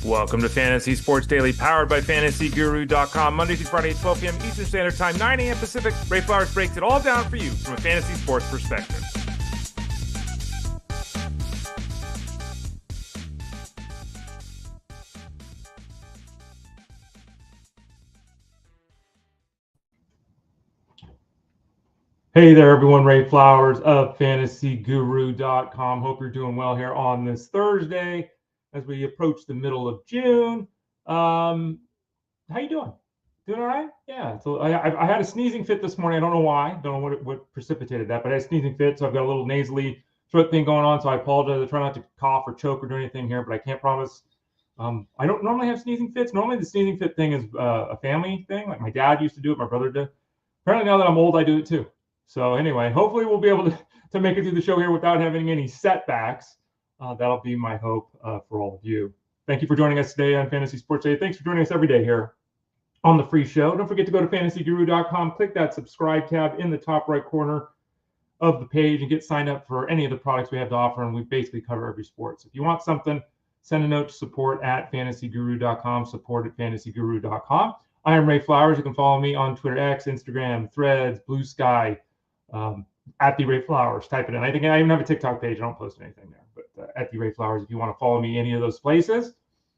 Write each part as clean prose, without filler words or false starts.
Welcome to Fantasy Sports Daily, powered by FantasyGuru.com. Monday through Friday at 12 p.m. Eastern Standard Time, 9 a.m. Pacific. Ray Flowers breaks it all down for you from a fantasy sports perspective. Hey there, everyone. Ray Flowers of FantasyGuru.com. Hope you're doing well here on this Thursday as we approach the middle of June. How you doing? Doing all right? Yeah. So I had a sneezing fit this morning. I don't know why. Don't know what precipitated that, but I had a sneezing fit, so I've got a little nasally throat thing going on. So I apologize. I try not to cough or choke or do anything here, but I can't promise. I don't normally have sneezing fits. Normally the sneezing fit thing is a family thing. Like my dad used to do it. My brother did. Apparently now that I'm old, I do it too. So anyway, hopefully we'll be able to make it through the show here without having any setbacks. That'll be my hope for all of you. Thank you for joining us today on Fantasy Sports Day. Thanks for joining us every day here on the free show. Don't forget to go to FantasyGuru.com, click that subscribe tab in the top right corner of the page and get signed up for any of the products we have to offer, and we basically cover every sport. So if you want something, send a note to support at FantasyGuru.com, support at FantasyGuru.com. I am Ray Flowers. You can follow me on Twitter, X, Instagram, Threads, Blue Sky, at the Ray Flowers. Type it in. I think I even have a TikTok page. I don't post anything there, but at the Ray Flowers. If you want to follow me any of those places,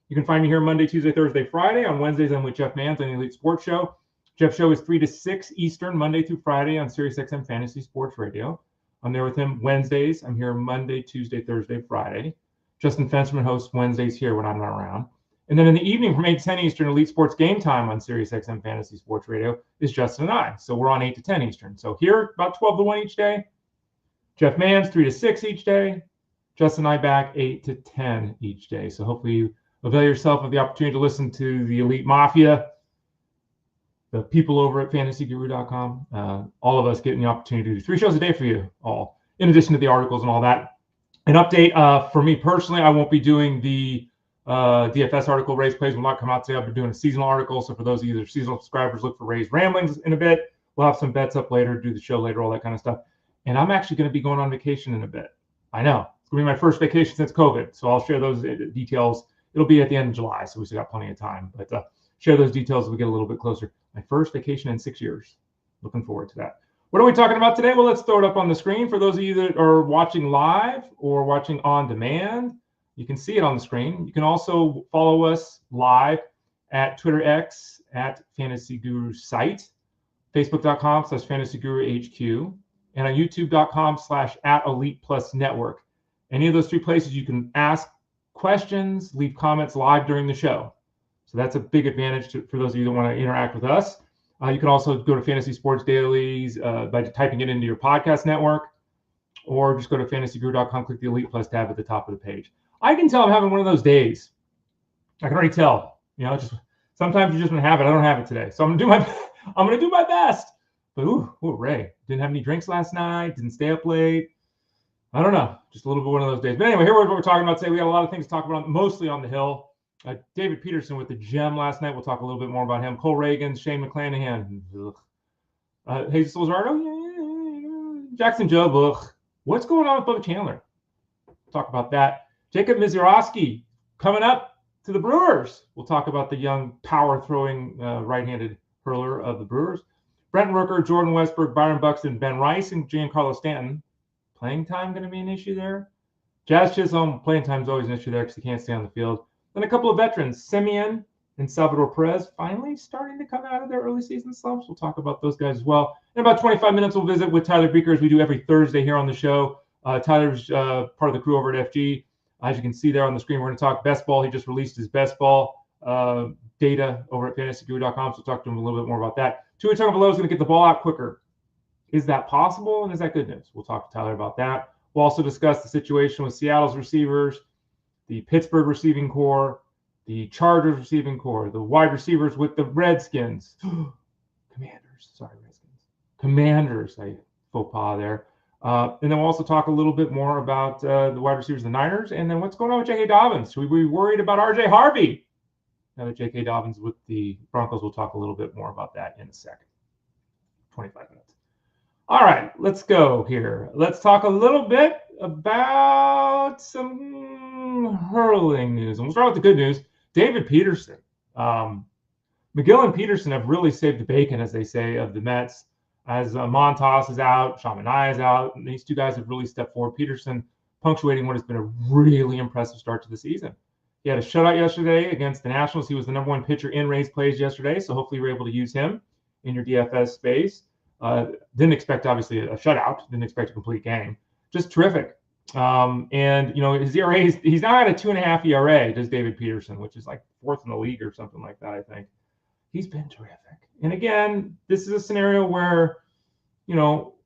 you can find me here Monday, Tuesday, Thursday, Friday. On Wednesdays, I'm with Jeff Mans on the Elite Sports Show. Jeff's show is 3 to 6 Eastern, Monday through Friday on SiriusXM Fantasy Sports Radio. I'm there with him Wednesdays. I'm here Monday, Tuesday, Thursday, Friday. Justin Fensterman hosts Wednesdays here when I'm not around. And then in the evening from 8 to 10 Eastern, Elite Sports Game Time on SiriusXM Fantasy Sports Radio is Justin and I. So we're on 8 to 10 Eastern. So here, about 12 to 1 each day. Jeff Mans, 3 to 6 each day. Justin and I back 8 to 10 each day. So hopefully you avail yourself of the opportunity to listen to the Elite Mafia, the people over at FantasyGuru.com. All of us getting the opportunity to do 3 shows a day for you all, in addition to the articles and all that. An update for me personally, I won't be doing the DFS article. Ray's Plays will not come out today. I'll be doing a seasonal article. So for those of you that are seasonal subscribers, look for Ray's Ramblings in a bit. We'll have some bets up later, do the show later, all that kind of stuff. And I'm actually going to be going on vacation in a bit. I know. It's going to be my first vacation since COVID. So I'll share those details. It'll be at the end of July, so we still got plenty of time. But share those details as we get a little bit closer. My first vacation in 6 years. Looking forward to that. What are we talking about today? Well, let's throw it up on the screen. For those of you that are watching live or watching on demand, you can see it on the screen. You can also follow us live at Twitter X at Fantasy Guru site, Facebook.com/FantasyGuruHQ, and on YouTube.com/@ElitePlusNetwork. Any of those 3 places you can ask questions, leave comments live during the show. So that's a big advantage for those of you that want to interact with us. You can also go to Fantasy Sports Dailies by typing it into your podcast network, or just go to FantasyGuru.com, click the Elite Plus tab at the top of the page. I can tell I'm having one of those days. I can already tell. You know, just sometimes you just want to have it. I don't have it today, so I'm gonna do my best. But Ray, didn't have any drinks last night. Didn't stay up late. I don't know. Just a little bit one of those days. But anyway, here what we're talking about today. We got a lot of things to talk about, mostly on the hill. David Peterson with the gem last night. We'll talk a little bit more about him. Cole Ragans, Shane McClanahan. Jesus Luzardo. Yeah. Jackson Jobe. What's going on with Bubba Chandler? We'll talk about that. Jacob Misiorowski coming up to the Brewers. We'll talk about the young power-throwing right-handed hurler of the Brewers. Brent, Rooker, Jordan Westburg, Byron, Buxton, Ben Rice, and Giancarlo Stanton. Playing time going to be an issue there. Jazz Chisholm, playing time is always an issue there because he can't stay on the field. Then a couple of veterans, Semien and Salvador Perez, finally starting to come out of their early season slumps. We'll talk about those guys as well. In about 25 minutes, we'll visit with Tyler Beaker, as we do every Thursday here on the show. Tyler's part of the crew over at FG. As you can see there on the screen, we're going to talk best ball. He just released his best ball data over at FantasyGuru.com, so we'll talk to him a little bit more about that. Tua Tagovailoa is going to get the ball out quicker. Is that possible, and is that good news? We'll talk to Tyler about that. We'll also discuss the situation with Seattle's receivers, the Pittsburgh receiving core, the Chargers receiving core, the wide receivers with the Redskins. Commanders. I faux pas there. And then we'll also talk a little bit more about the wide receivers of the Niners, and then what's going on with J.K. Dobbins. Should we be worried about R.J. Harvey? Now that J.K. Dobbins with the Broncos, we'll talk a little bit more about that in a second. 25 minutes. All right, let's go here. Let's talk a little bit about some hurling news. And we'll start with the good news. David Peterson. McGill and Peterson have really saved the bacon, as they say, of the Mets. As Montas is out, Mania is out, and these two guys have really stepped forward. Peterson punctuating what has been a really impressive start to the season. He had a shutout yesterday against the Nationals. He was the number one pitcher in Rays plays yesterday, so hopefully you're able to use him in your DFS space. Didn't expect, obviously, a shutout. Didn't expect a complete game. Just terrific. And, his ERA, he's now at a 2.5 ERA, does David Peterson, which is like fourth in the league or something like that, I think. He's been terrific. And again, this is a scenario where,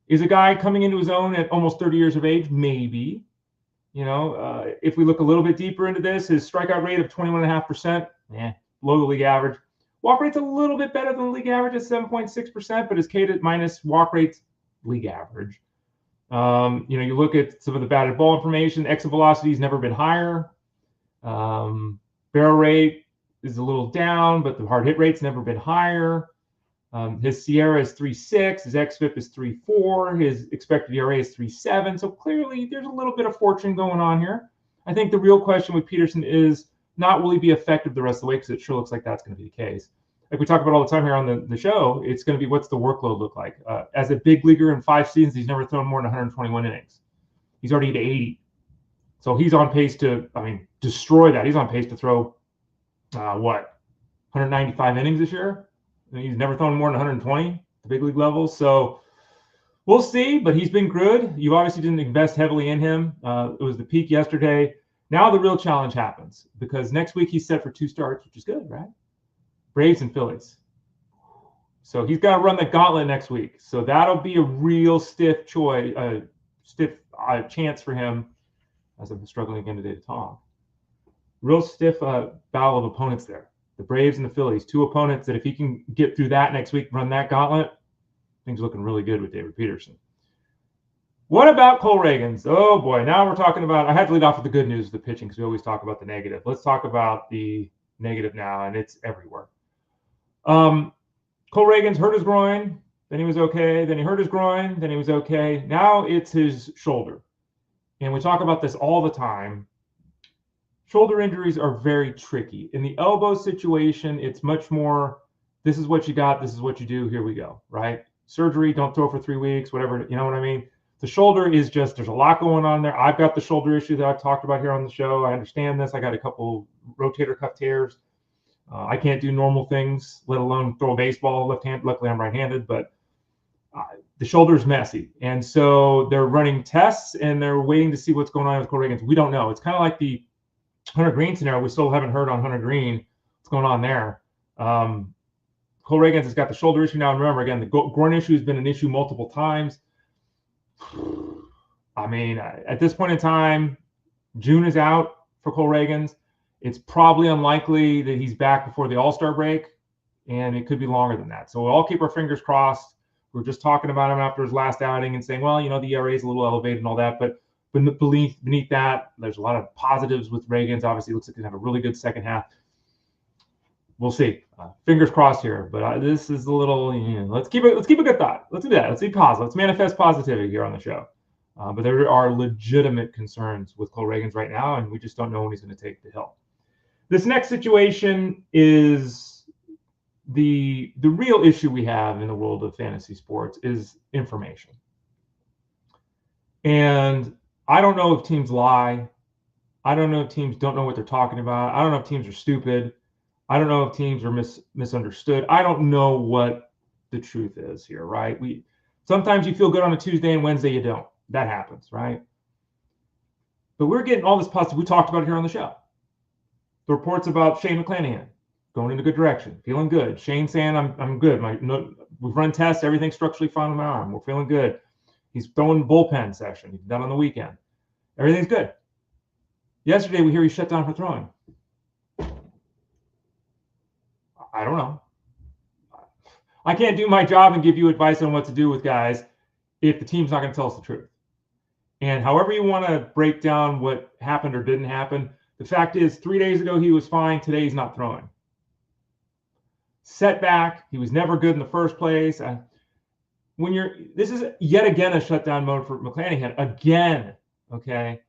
is a guy coming into his own at almost 30 years of age? Maybe. If we look a little bit deeper into this, his strikeout rate of 21.5%, below the league average. Walk rate's a little bit better than the league average at 7.6%, but his K to minus walk rate's league average. You look at some of the batted ball information. Exit velocity's never been higher. Barrel rate is a little down, but the hard hit rate's never been higher. His Sierra is 3.6. His xFIP is 3.4. His expected ERA is 3.7. So clearly, there's a little bit of fortune going on here. I think the real question with Peterson is not will he be effective the rest of the way, because it sure looks like that's going to be the case. Like we talk about all the time here on the show, it's going to be what's the workload look like. As a big leaguer in 5 seasons, he's never thrown more than 121 innings. He's already at 80. So he's on pace to, destroy that. He's on pace to throw, 195 innings this year? He's never thrown more than 120 at the big league level. So we'll see, but he's been good. You obviously didn't invest heavily in him. It was the peak yesterday. Now the real challenge happens, because next week he's set for 2 starts, which is good, right? Braves and Phillies. So he's got to run the gauntlet next week. So that'll be a real stiff chance for him, as I'm struggling again today to talk. Real stiff battle of opponents there. The Braves and the Phillies, 2 opponents that if he can get through that next week, run that gauntlet, things are looking really good with David Peterson. What about Cole Ragans? Oh boy, now we're talking about, I had to lead off with the good news of the pitching because we always talk about the negative. Let's talk about the negative now, and it's everywhere. Cole Ragans hurt his groin, then he was okay, then he hurt his groin, then he was okay. Now it's his shoulder. And we talk about this all the time. Shoulder injuries are very tricky. In the elbow situation, it's much more, this is what you got, this is what you do, here we go, right? Surgery, don't throw for 3 weeks, whatever, you know what I mean? The shoulder is just, there's a lot going on there. I've got the shoulder issue that I've talked about here on the show. I understand this. I got a couple rotator cuff tears. I can't do normal things, let alone throw a baseball left-handed. Luckily, I'm right-handed, but the shoulder's messy. And so they're running tests, and they're waiting to see what's going on with Cole Ragans. We don't know. It's kind of like the Hunter Green scenario. We still haven't heard on Hunter Green what's going on there. Cole Ragans has got the shoulder issue now. And remember, again, the groin issue has been an issue multiple times. At this point in time, June is out for Cole Ragans. It's probably unlikely that he's back before the All-Star break, and it could be longer than that. So we'll all keep our fingers crossed. We were just talking about him after his last outing and saying, well, the ERA is a little elevated and all that, but beneath that, there's a lot of positives with Ragans. Obviously, it looks like he's going to have a really good second half. We'll see. Fingers crossed here, but this is a little. Let's keep a good thought. Let's do that. Let's be positive. Let's manifest positivity here on the show. But there are legitimate concerns with Cole Ragans right now, and we just don't know when he's going to take the hill. This next situation is the real issue we have in the world of fantasy sports is information. And I don't know if teams lie. I don't know if teams don't know what they're talking about. I don't know if teams are stupid. I don't know if teams are misunderstood. I don't know what the truth is here, right? Sometimes you feel good on a Tuesday and Wednesday you don't. That happens, right? But we're getting all this positive. We talked about it here on the show. The reports about Shane McClanahan going in a good direction, feeling good. Shane saying, I'm good. We've run tests. Everything's structurally fine on my arm. We're feeling good. He's throwing bullpen session. He's done on the weekend. Everything's good. Yesterday, we hear he shut down for throwing. I don't know. I can't do my job and give you advice on what to do with guys if the team's not going to tell us the truth. And however you want to break down what happened or didn't happen, the fact is 3 days ago he was fine. Today he's not throwing. Setback. He was never good in the first place. This is yet again a shutdown mode for McClanahan. Again, okay?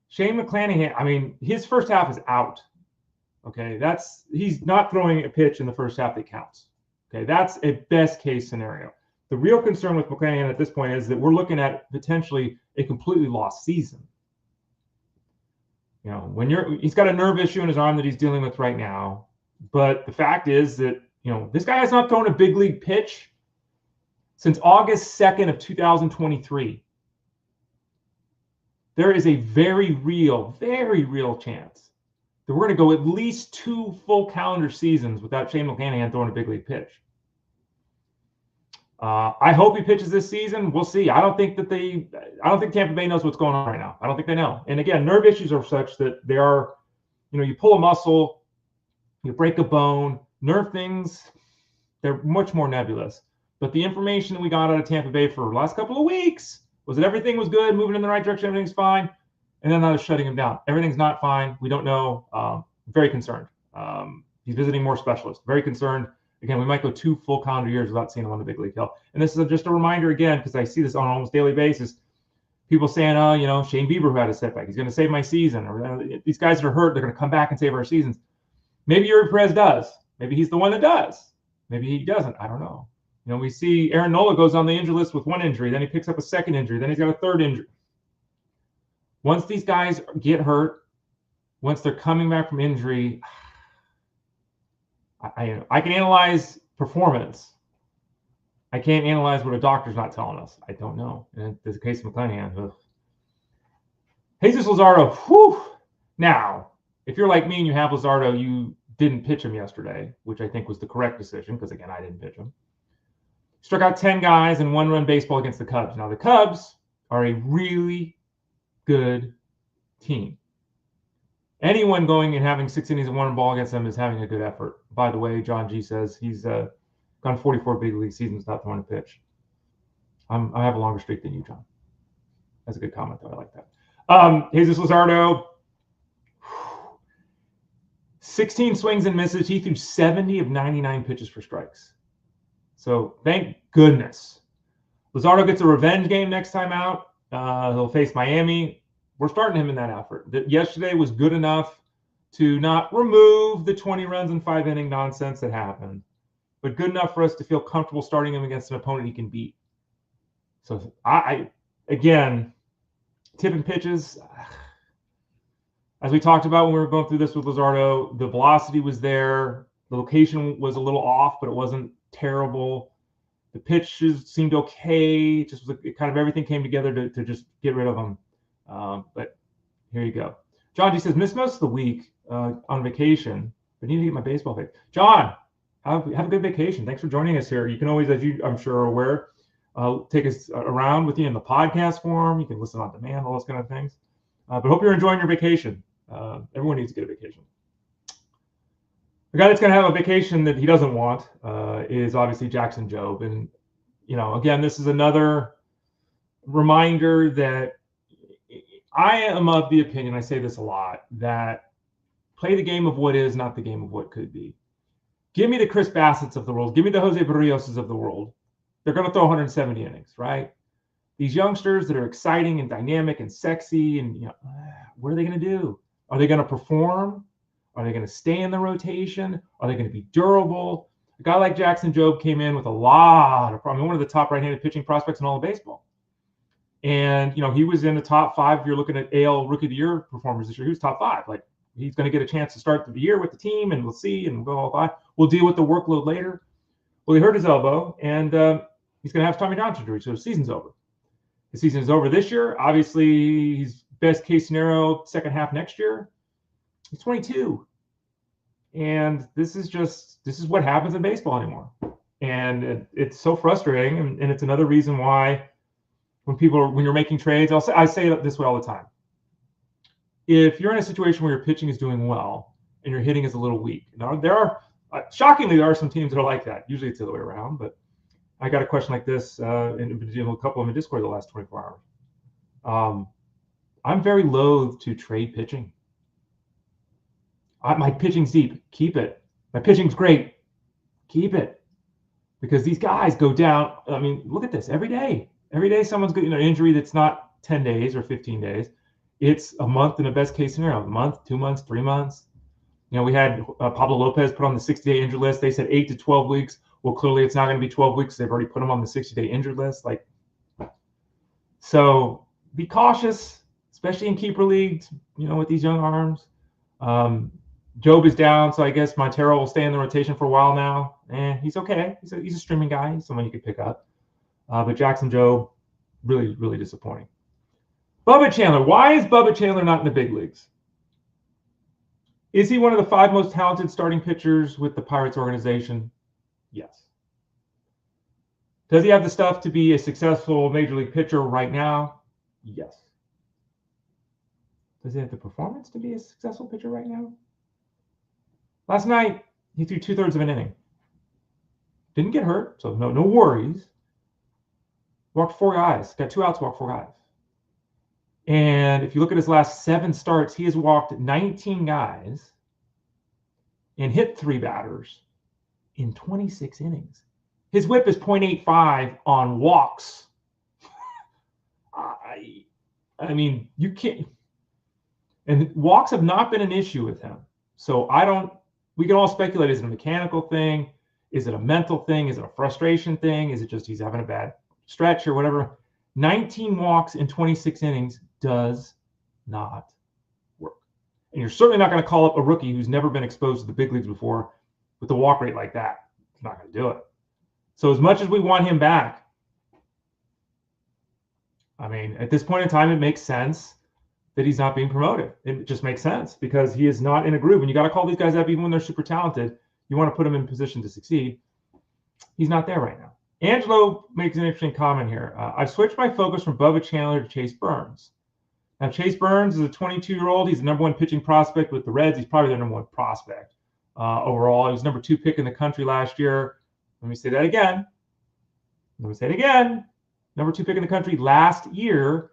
Shane McClanahan, his first half is out. Okay, he's not throwing a pitch in the first half that counts. Okay, that's a best case scenario. The real concern with McClanahan at this point is that we're looking at potentially a completely lost season. You know, he's got a nerve issue in his arm that he's dealing with right now. But the fact is that, you know, this guy has not thrown a big league pitch since August 2nd of 2023. There is a very real chance that we're going to go at least 2 full calendar seasons without Shane McClanahan throwing a big league pitch. I hope he pitches this season. We'll see. I don't think Tampa Bay knows what's going on right now. I don't think they know. And again, nerve issues are such that they are, you know, you pull a muscle, you break a bone, nerve things, they're much more nebulous. But the information that we got out of Tampa Bay for the last couple of weeks was that everything was good, moving in the right direction, everything's fine. And then I was shutting him down. Everything's not fine. We don't know. Very concerned. He's visiting more specialists. Very concerned. Again, we might go 2 full calendar years without seeing him on the big league hill. And this is just a reminder again, because I see this on an almost daily basis. People saying, oh, you know, Shane Bieber who had a setback, he's going to save my season. Or these guys that are hurt, they're going to come back and save our seasons. Maybe Yuri Perez does. Maybe he's the one that does. Maybe he doesn't. I don't know. You know, we see Aaron Nola goes on the injury list with 1 injury. Then he picks up a 2nd injury. Then he's got a 3rd injury. Once these guys get hurt, once they're coming back from injury, I can analyze performance. I can't analyze what a doctor's not telling us. I don't know. And there's a case of McClanahan. Jesus Luzardo. Whew. Now, if you're like me and you have Luzardo, you didn't pitch him yesterday, which I think was the correct decision because, again, I didn't pitch him. Struck out 10 guys in 1-run baseball against the Cubs. Now, the Cubs are a really good team. Anyone going and having 6 innings and 1 ball against them is having a good effort. By the way, John G says he's gone 44 big league seasons without throwing a pitch. I have a longer streak than you, John. That's a good comment, though. I like that. Jesus Luzardo, 16 swings and misses. He threw 70 of 99 pitches for strikes. So thank goodness. Luzardo gets a revenge game next time out. He'll face Miami. We're starting him in that effort. Yesterday was good enough to not remove the 20 runs in 5-inning nonsense that happened, but good enough for us to feel comfortable starting him against an opponent he can beat. So I again, tipping pitches, as we talked about when we were going through this with Luzardo, the velocity was there. The location was a little off, but it wasn't terrible. The pitches seemed okay. Just was kind of everything came together to just get rid of them. But here you go. John G says, missed most of the week on vacation, but need to get my baseball fix. John, have a good vacation. Thanks for joining us here. You can always, as you I'm sure are aware, take us around with you in the podcast form. You can listen on demand, all those kind of things. But hope you're enjoying your vacation. Everyone needs to get a vacation. The guy that's going to have a vacation that he doesn't want is obviously Jackson Jobe. And, you know, again, this is another reminder that I am of the opinion, I say this a lot, that play the game of what is, not the game of what could be. Give me the Chris Bassett's of the world. Give me the Jose Barrioses of the world. They're going to throw 170 innings, right? These youngsters that are exciting and dynamic and sexy, and you know, what are they going to do? Are they going to perform? Are they going to stay in the rotation? Are they going to be durable? A guy like Jackson Jobe came in with a lot of problems. One of the top right-handed pitching prospects in all of baseball. And, you know, he was in the top 5. If you're looking at AL Rookie of the Year performers this year, he was top 5. Like, he's going to get a chance to start the year with the team, and we'll see, and we'll go all by. We'll deal with the workload later. Well, he hurt his elbow, and he's going to have Tommy John surgery, so the season's over. The season is over this year. Obviously, he's best case scenario, second half next year. He's 22. And this is what happens in baseball anymore. And it's so frustrating, and it's another reason why when you're making trades, I say it this way all the time. If you're in a situation where your pitching is doing well and your hitting is a little weak, now shockingly, there are some teams that are like that. Usually it's the other way around, but I got a question like this, and been dealing with a couple of them in Discord the last 24 hours. I'm very loath to trade pitching. My pitching's deep. Keep it. My pitching's great. Keep it. Because these guys go down. I mean, look at this every day. Every day someone's getting an injury that's not 10 days or 15 days. It's a month in a best case scenario. A month, 2 months, 3 months. We had Pablo Lopez put on the 60-day injured list. They said 8 to 12 weeks. Well, clearly it's not going to be 12 weeks. They've already put him on the 60-day injured list. So be cautious, especially in keeper leagues, with these young arms. Jobe is down, so I guess Montero will stay in the rotation for a while now. He's okay. He's a streaming guy. He's someone you could pick up. But Jackson Jobe, really, really disappointing. Bubba Chandler. Why is Bubba Chandler not in the big leagues? Is he one of the 5 most talented starting pitchers with the Pirates organization? Yes. Does he have the stuff to be a successful major league pitcher right now? Yes. Does he have the performance to be a successful pitcher right now? Last night, he threw 2/3 of an inning. Didn't get hurt, so no worries. Walked 4 guys. Got 2 outs, walked 4 guys. And if you look at his last 7 starts, he has walked 19 guys and hit 3 batters in 26 innings. His whip is .85 on walks. I mean, you can't. And walks have not been an issue with him. So we can all speculate, is it a mechanical thing? Is it a mental thing? Is it a frustration thing? Is it just he's having a bad stretch or whatever? 19 walks in 26 innings does not work. And you're certainly not going to call up a rookie who's never been exposed to the big leagues before with a walk rate like that. He's not going to do it. So as much as we want him back, I mean, at this point in time, it makes sense that he's not being promoted. It just makes sense because he is not in a groove. And you got to call these guys up even when they're super talented. You want to put them in position to succeed. He's not there right now. Angelo makes an interesting comment here. I've switched my focus from Bubba Chandler to Chase Burns. Now, Chase Burns is a 22-year-old. He's the #1 pitching prospect with the Reds. He's probably their #1 prospect overall. He was #2 pick in the country last year. Let me say that again. #2 pick in the country last year.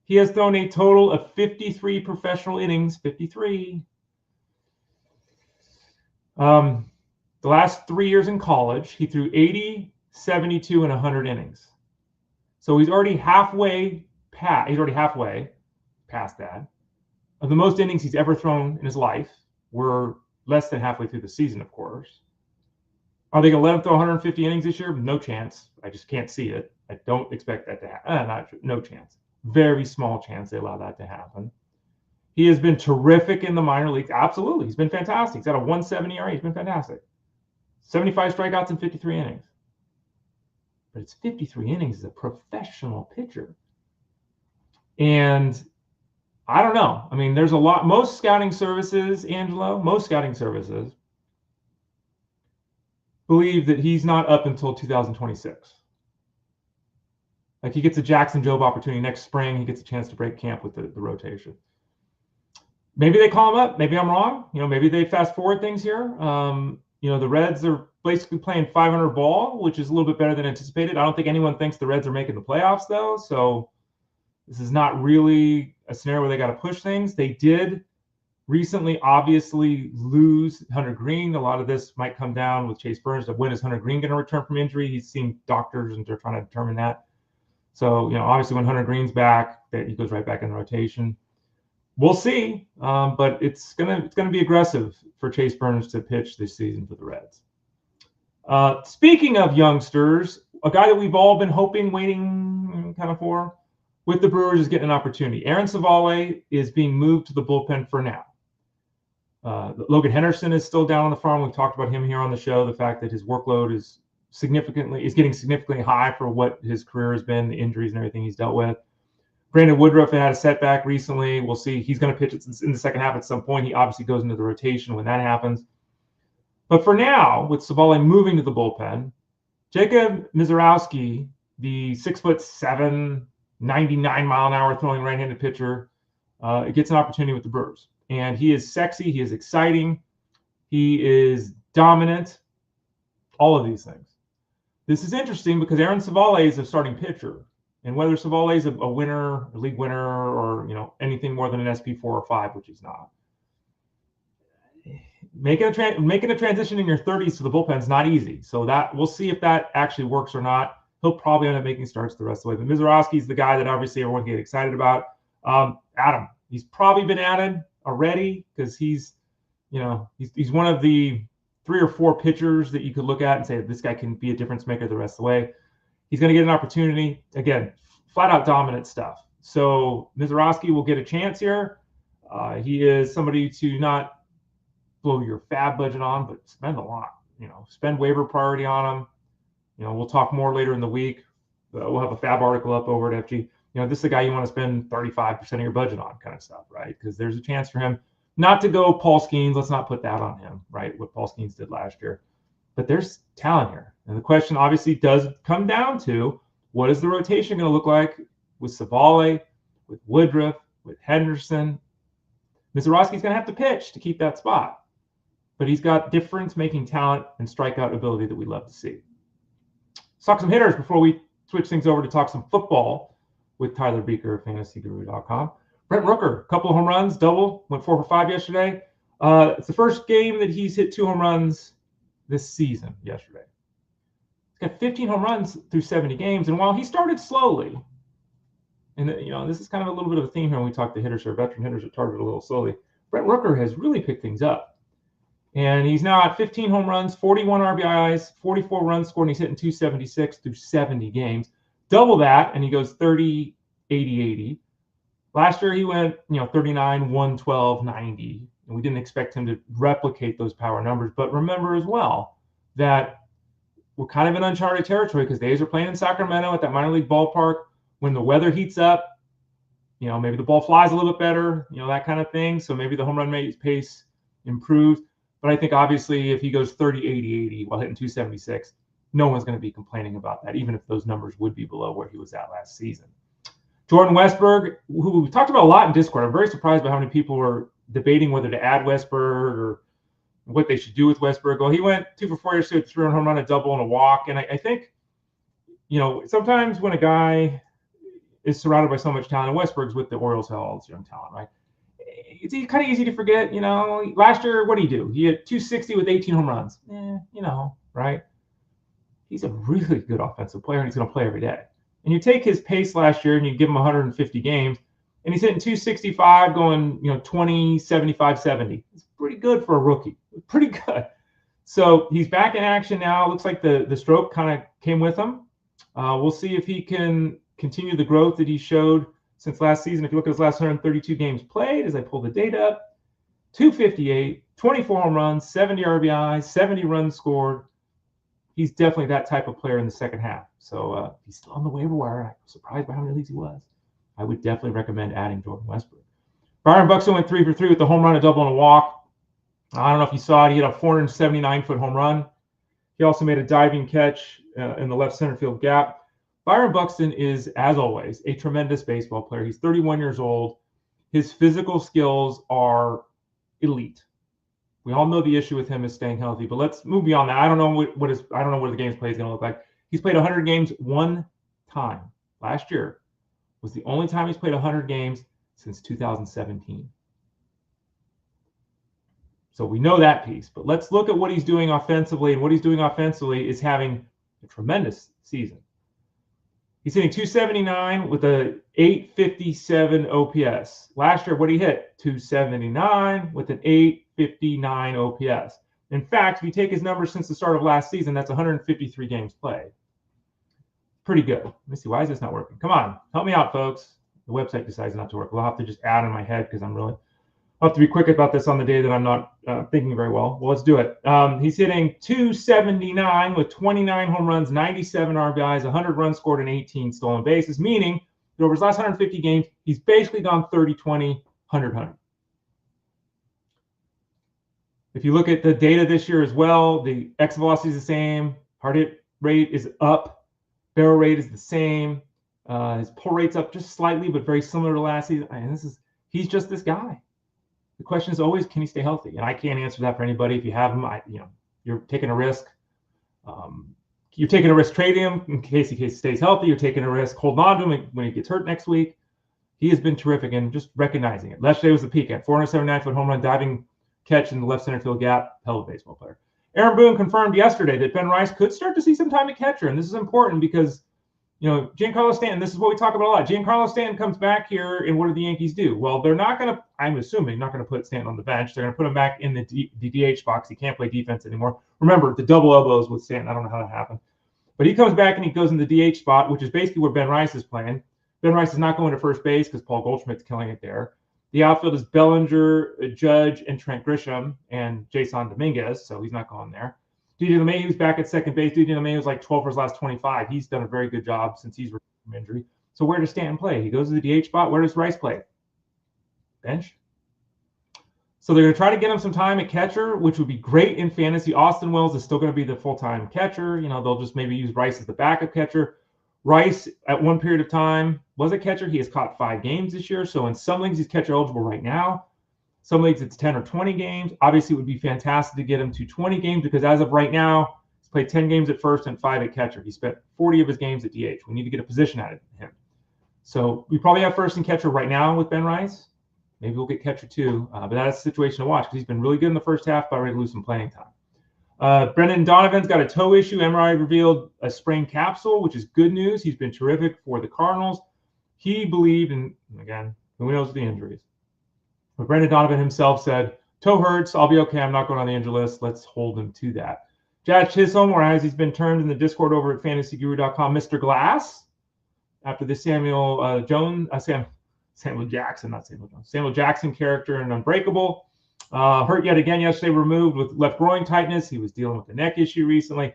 He has thrown a total of 53 professional innings. 53. The last 3 years in college, he threw 80, 72, and 100 innings. So he's already halfway past that. Of the most innings he's ever thrown in his life, we're less than halfway through the season, of course. Are they going to let him throw 150 innings this year? No chance. I just can't see it. I don't expect that to happen. No chance. Very small chance they allow that to happen. He has been terrific in the minor leagues. Absolutely. He's been fantastic. He's got a 1.70 ERA. He's been fantastic. 75 strikeouts in 53 innings. But it's 53 innings as a professional pitcher. And I don't know. I mean, there's a lot. Most scouting services, Angelo, believe that he's not up until 2026. Like he gets a Jackson Jobe opportunity next spring. He gets a chance to break camp with the rotation. Maybe they call him up. Maybe I'm wrong. Maybe they fast forward things here. The Reds are basically playing 500 ball, which is a little bit better than anticipated. I don't think anyone thinks the Reds are making the playoffs, though. So this is not really a scenario where they got to push things. They did recently, obviously, lose Hunter Green. A lot of this might come down with Chase Burns. When is Hunter Green going to return from injury? He's seen doctors, and they're trying to determine that. So, obviously when Hunter Green's back, he goes right back in the rotation. We'll see, but it's gonna be aggressive for Chase Burns to pitch this season for the Reds. Speaking of youngsters, a guy that we've all been hoping, waiting kind of for with the Brewers is getting an opportunity. Aaron Savale is being moved to the bullpen for now. Logan Henderson is still down on the farm. We've talked about him here on the show, the fact that his workload is getting significantly high for what his career has been, the injuries and everything he's dealt with. Brandon Woodruff had a setback recently. We'll see. He's going to pitch in the second half at some point. He obviously goes into the rotation when that happens. But for now, with Savale moving to the bullpen, Jacob Misiorowski, the 6'7", 99-mile-an-hour throwing right-handed pitcher, gets an opportunity with the Brewers. And he is sexy. He is exciting. He is dominant. All of these things. This is interesting because Aaron Savale is a starting pitcher. And whether Savale is a winner, a league winner, or anything more than an SP4 or 5, which he's not, making a transition in your 30s to the bullpen is not easy. So that we'll see if that actually works or not. He'll probably end up making starts the rest of the way. But Misiorowski is the guy that obviously everyone can get excited about. Adam, he's probably been added already because he's he's one of the 3 or 4 pitchers that you could look at and say this guy can be a difference maker the rest of the way. He's going to get an opportunity. Again, flat out dominant stuff. So Misiorowski will get a chance here. He is somebody to not blow your fab budget on, but spend a lot. Spend waiver priority on him. We'll talk more later in the week. We'll have a fab article up over at FG. This is a guy you want to spend 35% of your budget on, kind of stuff, right? Because there's a chance for him not to go Paul Skeens. Let's not put that on him, right? What Paul Skeens did last year. But there's talent here. And the question obviously does come down to what is the rotation going to look like with Savale, with Woodruff, with Henderson. Misiorowski's going to have to pitch to keep that spot. But he's got difference-making talent and strikeout ability that we love to see. Let's talk some hitters before we switch things over to talk some football with Tyler Beaker of FantasyGuru.com. Brent Rooker, a couple of home runs, double, went 4 for 5 yesterday. It's the first game that he's hit 2 home runs this season yesterday. He's got 15 home runs through 70 games. And while he started slowly, and this is kind of a little bit of a theme here when we talk to hitters or veteran hitters that target a little slowly, Brent Rooker has really picked things up. And he's now at 15 home runs, 41 RBIs, 44 runs scored, and he's hitting 276 through 70 games. Double that, and he goes 30, 80, 80. Last year, he went, 39, 112, 90. And we didn't expect him to replicate those power numbers. But remember as well that we're kind of in uncharted territory because the A's are playing in Sacramento at that minor league ballpark. When the weather heats up, maybe the ball flies a little bit better, that kind of thing. So maybe the home run pace improves. But I think obviously if he goes 30, 80, 80 while hitting 276, no one's going to be complaining about that, even if those numbers would be below where he was at last season. Jordan Westburg, who we talked about a lot in Discord. I'm very surprised by how many people were debating whether to add Westburg or what they should do with Westburg. Well, he went 2 for 4 yesterday, 3 home run, a double, and a walk. And I think, sometimes when a guy is surrounded by so much talent, and Westburg's with the Orioles have all this young talent, right? It's kind of easy to forget, last year, what did he do? He had 260 with 18 home runs. Right? He's a really good offensive player, and he's going to play every day. And you take his pace last year, and you give him 150 games, and he's hitting 265, going, 20, 75, 70. It's pretty good for a rookie. Pretty good. So he's back in action now. Looks like the stroke kind of came with him. We'll see if he can continue the growth that he showed since last season. If you look at his last 132 games played, as I pull the data up, 258, 24 home runs, 70 RBIs, 70 runs scored. He's definitely that type of player in the second half. So he's still on the waiver wire. I'm surprised by how many leagues he was. I would definitely recommend adding Jordan Westburg. Byron Buxton went 3 for 3 with the home run, a double, and a walk. I don't know if you saw it. He had a 479-foot home run. He also made a diving catch in the left center field gap. Byron Buxton is, as always, a tremendous baseball player. He's 31 years old. His physical skills are elite. We all know the issue with him is staying healthy, but let's move beyond that. I don't know what the games play is going to look like. He's played 100 games one time. Last year was the only time he's played 100 games since 2017. So we know that piece, but let's look at what he's doing offensively, and what he's doing offensively is having a tremendous season. He's hitting 279 with a 857 OPS. Last year, what he hit? 279 with an 859 OPS. In fact, if you take his numbers since the start of last season, that's 153 games played. Pretty good. Let me see. Why is this not working? Come on. Help me out, folks. The website decides not to work. We'll have to just add in my head because I'll have to be quick about this on the day that I'm not thinking very well. Well, let's do it. He's hitting 279 with 29 home runs, 97 RBIs, 100 runs scored, and 18 stolen bases, meaning that over his last 150 games, he's basically gone 30-20, 100-100. If you look at the data this year as well, the X velocity is the same, hard hit rate is up, barrel rate is the same, his pull rate's up just slightly, but very similar to last season. And he's just this guy. The question is always, can he stay healthy? And I can't answer that for anybody. If you have him, you're taking a risk. You're taking a risk trading him in case he stays healthy. You're taking a risk holding on to him when he gets hurt next week. He has been terrific, and just recognizing it. Yesterday was the peak at 479-foot home run diving catch in the left center field gap. Hell of a baseball player. Aaron Boone confirmed yesterday that Ben Rice could start to see some time at catcher, and this is important because Giancarlo Stanton, this is what we talk about a lot. Giancarlo Stanton comes back here, and what do the Yankees do? Well, they're not going to, I'm assuming, not going to put Stanton on the bench. They're going to put him back in the DH box. He can't play defense anymore. Remember, the double elbows with Stanton, I don't know how that happened. But he comes back and he goes in the DH spot, which is basically where Ben Rice is playing. Ben Rice is not going to first base because Paul Goldschmidt's killing it there. The outfield is Bellinger, Judge, and Trent Grisham, and Jason Dominguez, so he's not going there. DJ LeMahieu's back at second base. DJ LeMahieu was like 12 for his last 25. He's done a very good job since he's returned from injury. So where does Stanton play? He goes to the DH spot. Where does Rice play? Bench. So they're going to try to get him some time at catcher, which would be great in fantasy. Austin Wells is still going to be the full-time catcher. They'll just maybe use Rice as the backup catcher. Rice, at one period of time, was a catcher. He has caught 5 games this year. So in some leagues, he's catcher eligible right now. Some leagues, it's 10 or 20 games. Obviously, it would be fantastic to get him to 20 games because as of right now, he's played 10 games at first and 5 at catcher. He spent 40 of his games at DH. We need to get a position out of him. So we probably have first and catcher right now with Ben Rice. Maybe we'll get catcher too, but that's a situation to watch because he's been really good in the first half, but ready to lose some playing time. Brendan Donovan's got a toe issue. MRI revealed a sprained capsule, which is good news. He's been terrific for the Cardinals. He believed, and again, who knows the injuries. But Brendan Donovan himself said, toe hurts, I'll be okay. I'm not going on the injury list. Let's hold him to that. Jazz Chisholm, or as he's been termed in the Discord over at fantasyguru.com, Mr. Glass, after the Samuel Jackson character in Unbreakable. Hurt yet again yesterday, removed with left groin tightness. He was dealing with a neck issue recently.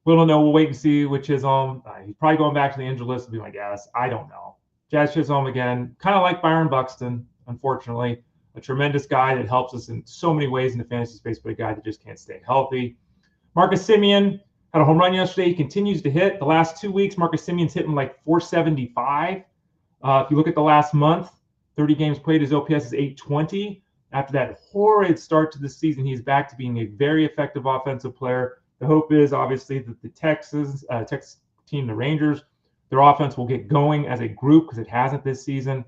We don't know. We'll wait and see which Chisholm. He's probably going back to the injury list, would be my guess. I don't know. Jazz Chisholm again, kind of like Byron Buxton, unfortunately. A tremendous guy that helps us in so many ways in the fantasy space, but a guy that just can't stay healthy. Marcus Semien had a home run yesterday. He continues to hit. The last 2 weeks, Marcus Semien's hitting like 475. If you look at the last month, 30 games played, his OPS is 820. After that horrid start to the season, he's back to being a very effective offensive player. The hope is obviously that the Texas team, the Rangers, their offense will get going as a group because it hasn't this season.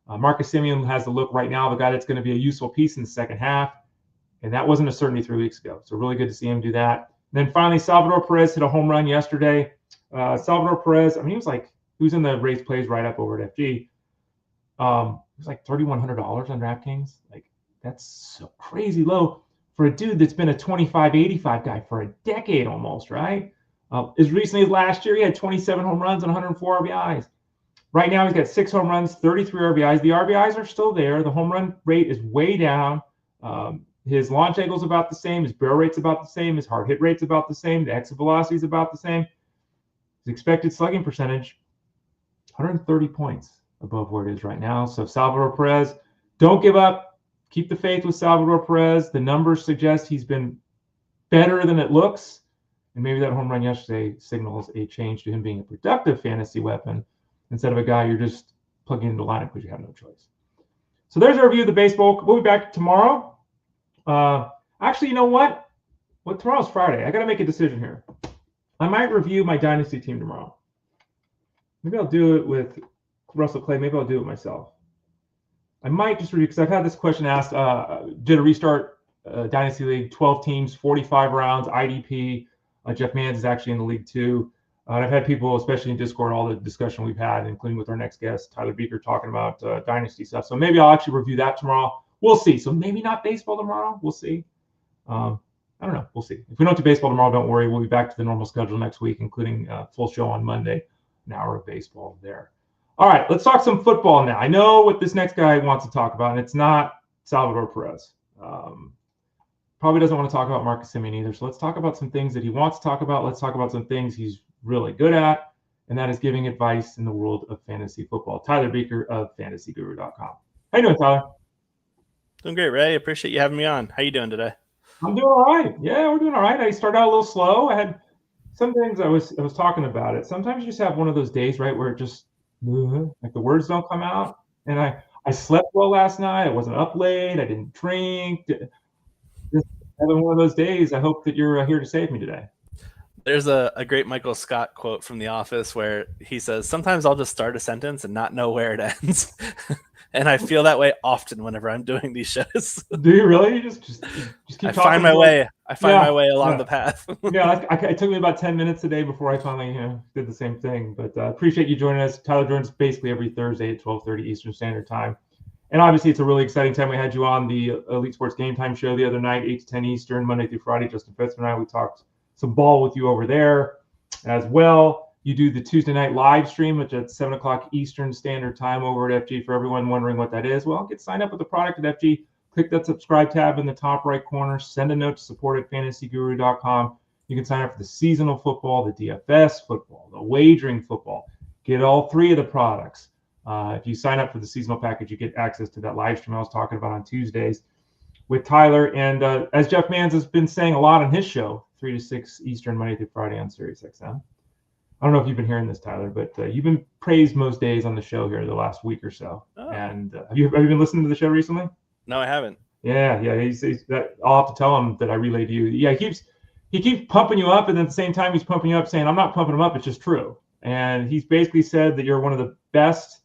Marcus Semien has the look right now, the guy that's going to be a useful piece in the second half. And that wasn't a certainty 3 weeks ago. So really good to see him do that. And then finally, Salvador Perez hit a home run yesterday. Salvador Perez, he was in the raised plays right up over at FG. It was like $3,100 on DraftKings. Like, that's so crazy low for a dude that's been a 25-85 guy for a decade almost, right? As recently as last year, he had 27 home runs and 104 RBIs. Right now, he's got 6 home runs, 33 RBIs. The RBIs are still there. The home run rate is way down. His launch angle is about the same. His barrel rate's about the same. His hard hit rate's about the same. The exit velocity is about the same. His expected slugging percentage, 130 points above where it is right now. So Salvador Perez, don't give up. Keep the faith with Salvador Perez. The numbers suggest he's been better than it looks. And maybe that home run yesterday signals a change to him being a productive fantasy weapon instead of a guy you're just plugging into the lineup because you have no choice. So there's our review of the baseball. We'll be back tomorrow. Actually, you know what? Well, tomorrow's Friday. I got to make a decision here. I might review my dynasty team tomorrow. Maybe I'll do it with Russell Clay. Maybe I'll do it myself. I might just review because I've had this question asked. Did a restart dynasty league, 12 teams, 45 rounds, IDP. Jeff Mans is actually in the league too. And I've had people, especially in Discord, all the discussion we've had, including with our next guest, Tyler Beaker, talking about dynasty stuff. So maybe I'll actually review that tomorrow. We'll see. So maybe not baseball tomorrow. We'll see. I don't know. We'll see. If we don't do baseball tomorrow, don't worry. We'll be back to the normal schedule next week, including full show on Monday, an hour of baseball there. All right, let's talk some football now. I know what this next guy wants to talk about, and it's not Salvador Perez. Probably doesn't want to talk about Marcus Semien either. So let's talk about some things that he wants to talk about. Let's talk about some things he's really good at, and that is giving advice in the world of fantasy football. Tyler Beaker of fantasyguru.com. How you doing, Tyler? Doing great, Ray. Appreciate you having me on. How you doing today? I'm doing all right. Yeah, we're doing all right. I started out a little slow. I had some things I was talking about it. Sometimes you just have one of those days, right, where it just like the words don't come out. And I slept well last night. I wasn't up late. I didn't drink. Just having one of those days. I hope that you're here to save me today. There's a great Michael Scott quote from The Office where he says, "Sometimes I'll just start a sentence and not know where it ends." And I feel that way often whenever I'm doing these shows. Do you really? You just keep I talking. find my way. I find my way along the path. It took me about 10 minutes a day before I finally did the same thing. But appreciate you joining us. Tyler joins basically every Thursday at 12:30 Eastern Standard Time. And obviously, it's a really exciting time. We had you on the Elite Sports Game Time show the other night, 8 to 10 Eastern, Monday through Friday. Justin Fitzman and I, we talked some ball with you over there as well. You do the Tuesday night live stream, which at 7 o'clock Eastern Standard Time over at FG. For everyone wondering what that is, well, get signed up with the product at FG. Click that subscribe tab in the top right corner. Send a note to support at fantasyguru.com. You can sign up for the seasonal football, the DFS football, the wagering football. Get all three of the products. If you sign up for the seasonal package, you get access to that live stream I was talking about on Tuesdays with Tyler. And as Jeff Mans has been saying a lot on his show, 3 to 6 Eastern, Monday through Friday on SiriusXM. I don't know if you've been hearing this, Tyler, but you've been praised most days on the show here the last week or so. Oh. And have you been listening to the show recently? No, I haven't. Yeah. He's that. I'll have to tell him that I relayed to you. Yeah, he keeps pumping you up, and at the same time he's pumping you up, saying, "I'm not pumping him up. It's just true." And he's basically said that you're one of the best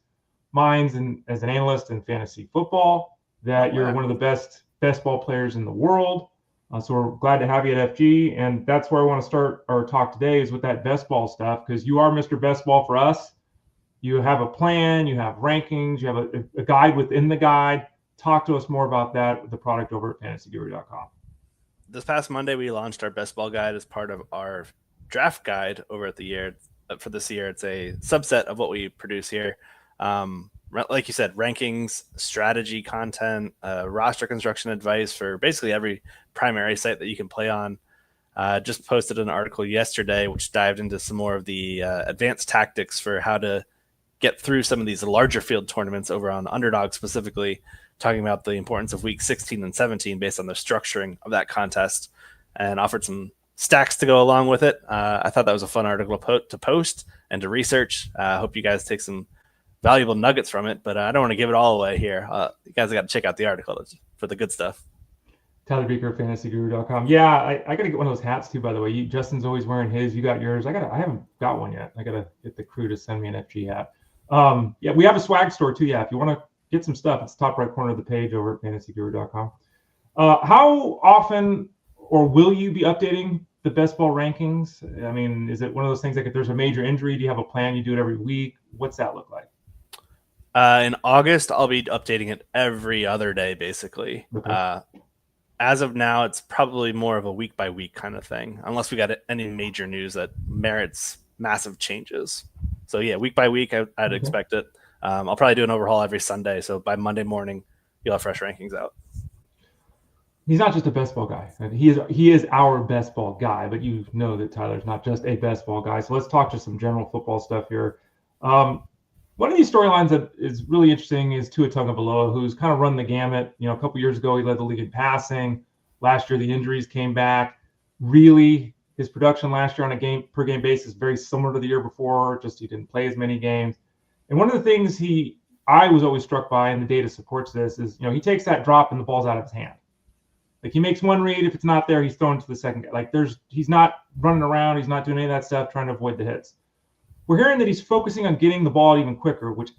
minds as an analyst in fantasy football. That you're one of the best ball players in the world. So we're glad to have you at FG, and that's where I want to start our talk today is with that best ball stuff, because you are Mr. Best Ball for us. You have a plan, you have rankings, you have a guide within the guide. Talk to us more about that with the product over at fantasyguru.com. This past Monday, we launched our best ball guide as part of our draft guide over at the year. For this year, it's a subset of what we produce here. Like you said, rankings, strategy content, roster construction advice for basically every primary site that you can play on. Just posted an article yesterday which dived into some more of the advanced tactics for how to get through some of these larger field tournaments over on Underdog, specifically talking about the importance of week 16 and 17 based on the structuring of that contest, and offered some stacks to go along with it. I thought that was a fun article to post and to research. I hope you guys take some valuable nuggets from it, but I don't want to give it all away here. You guys got to check out the article for the good stuff. Tyler Beaker, fantasyguru.com. Yeah, I got to get one of those hats too, by the way. Justin's always wearing his. You got yours. I haven't got one yet. I got to get the crew to send me an FG hat. Yeah, we have a swag store too. Yeah, if you want to get some stuff, it's top right corner of the page over at fantasyguru.com. How often or will you be updating the best ball rankings? I mean, is it one of those things like if there's a major injury, do you have a plan? You do it every week? What's that look like? In August, I'll be updating it every other day, basically. Okay. As of now, it's probably more of a week-by-week kind of thing, unless we got any major news that merits massive changes. So, yeah, week by week, I'd expect it. I'll probably do an overhaul every Sunday, so by Monday morning, you'll have fresh rankings out. He's not just a best ball guy. He is our best ball guy, but you know that Tyler's not just a best ball guy. So let's talk to some general football stuff here. One of these storylines that is really interesting is Tua Tagovailoa, who's kind of run the gamut. A couple years ago, he led the league in passing. Last year, the injuries came back. Really, his production last year on a per game basis very similar to the year before, just he didn't play as many games. And one of the things I was always struck by, and the data supports this, is he takes that drop and the ball's out of his hand. Like he makes one read, if it's not there, he's thrown to the second guy. Like he's not running around, he's not doing any of that stuff, trying to avoid the hits. We're hearing that he's focusing on getting the ball even quicker, which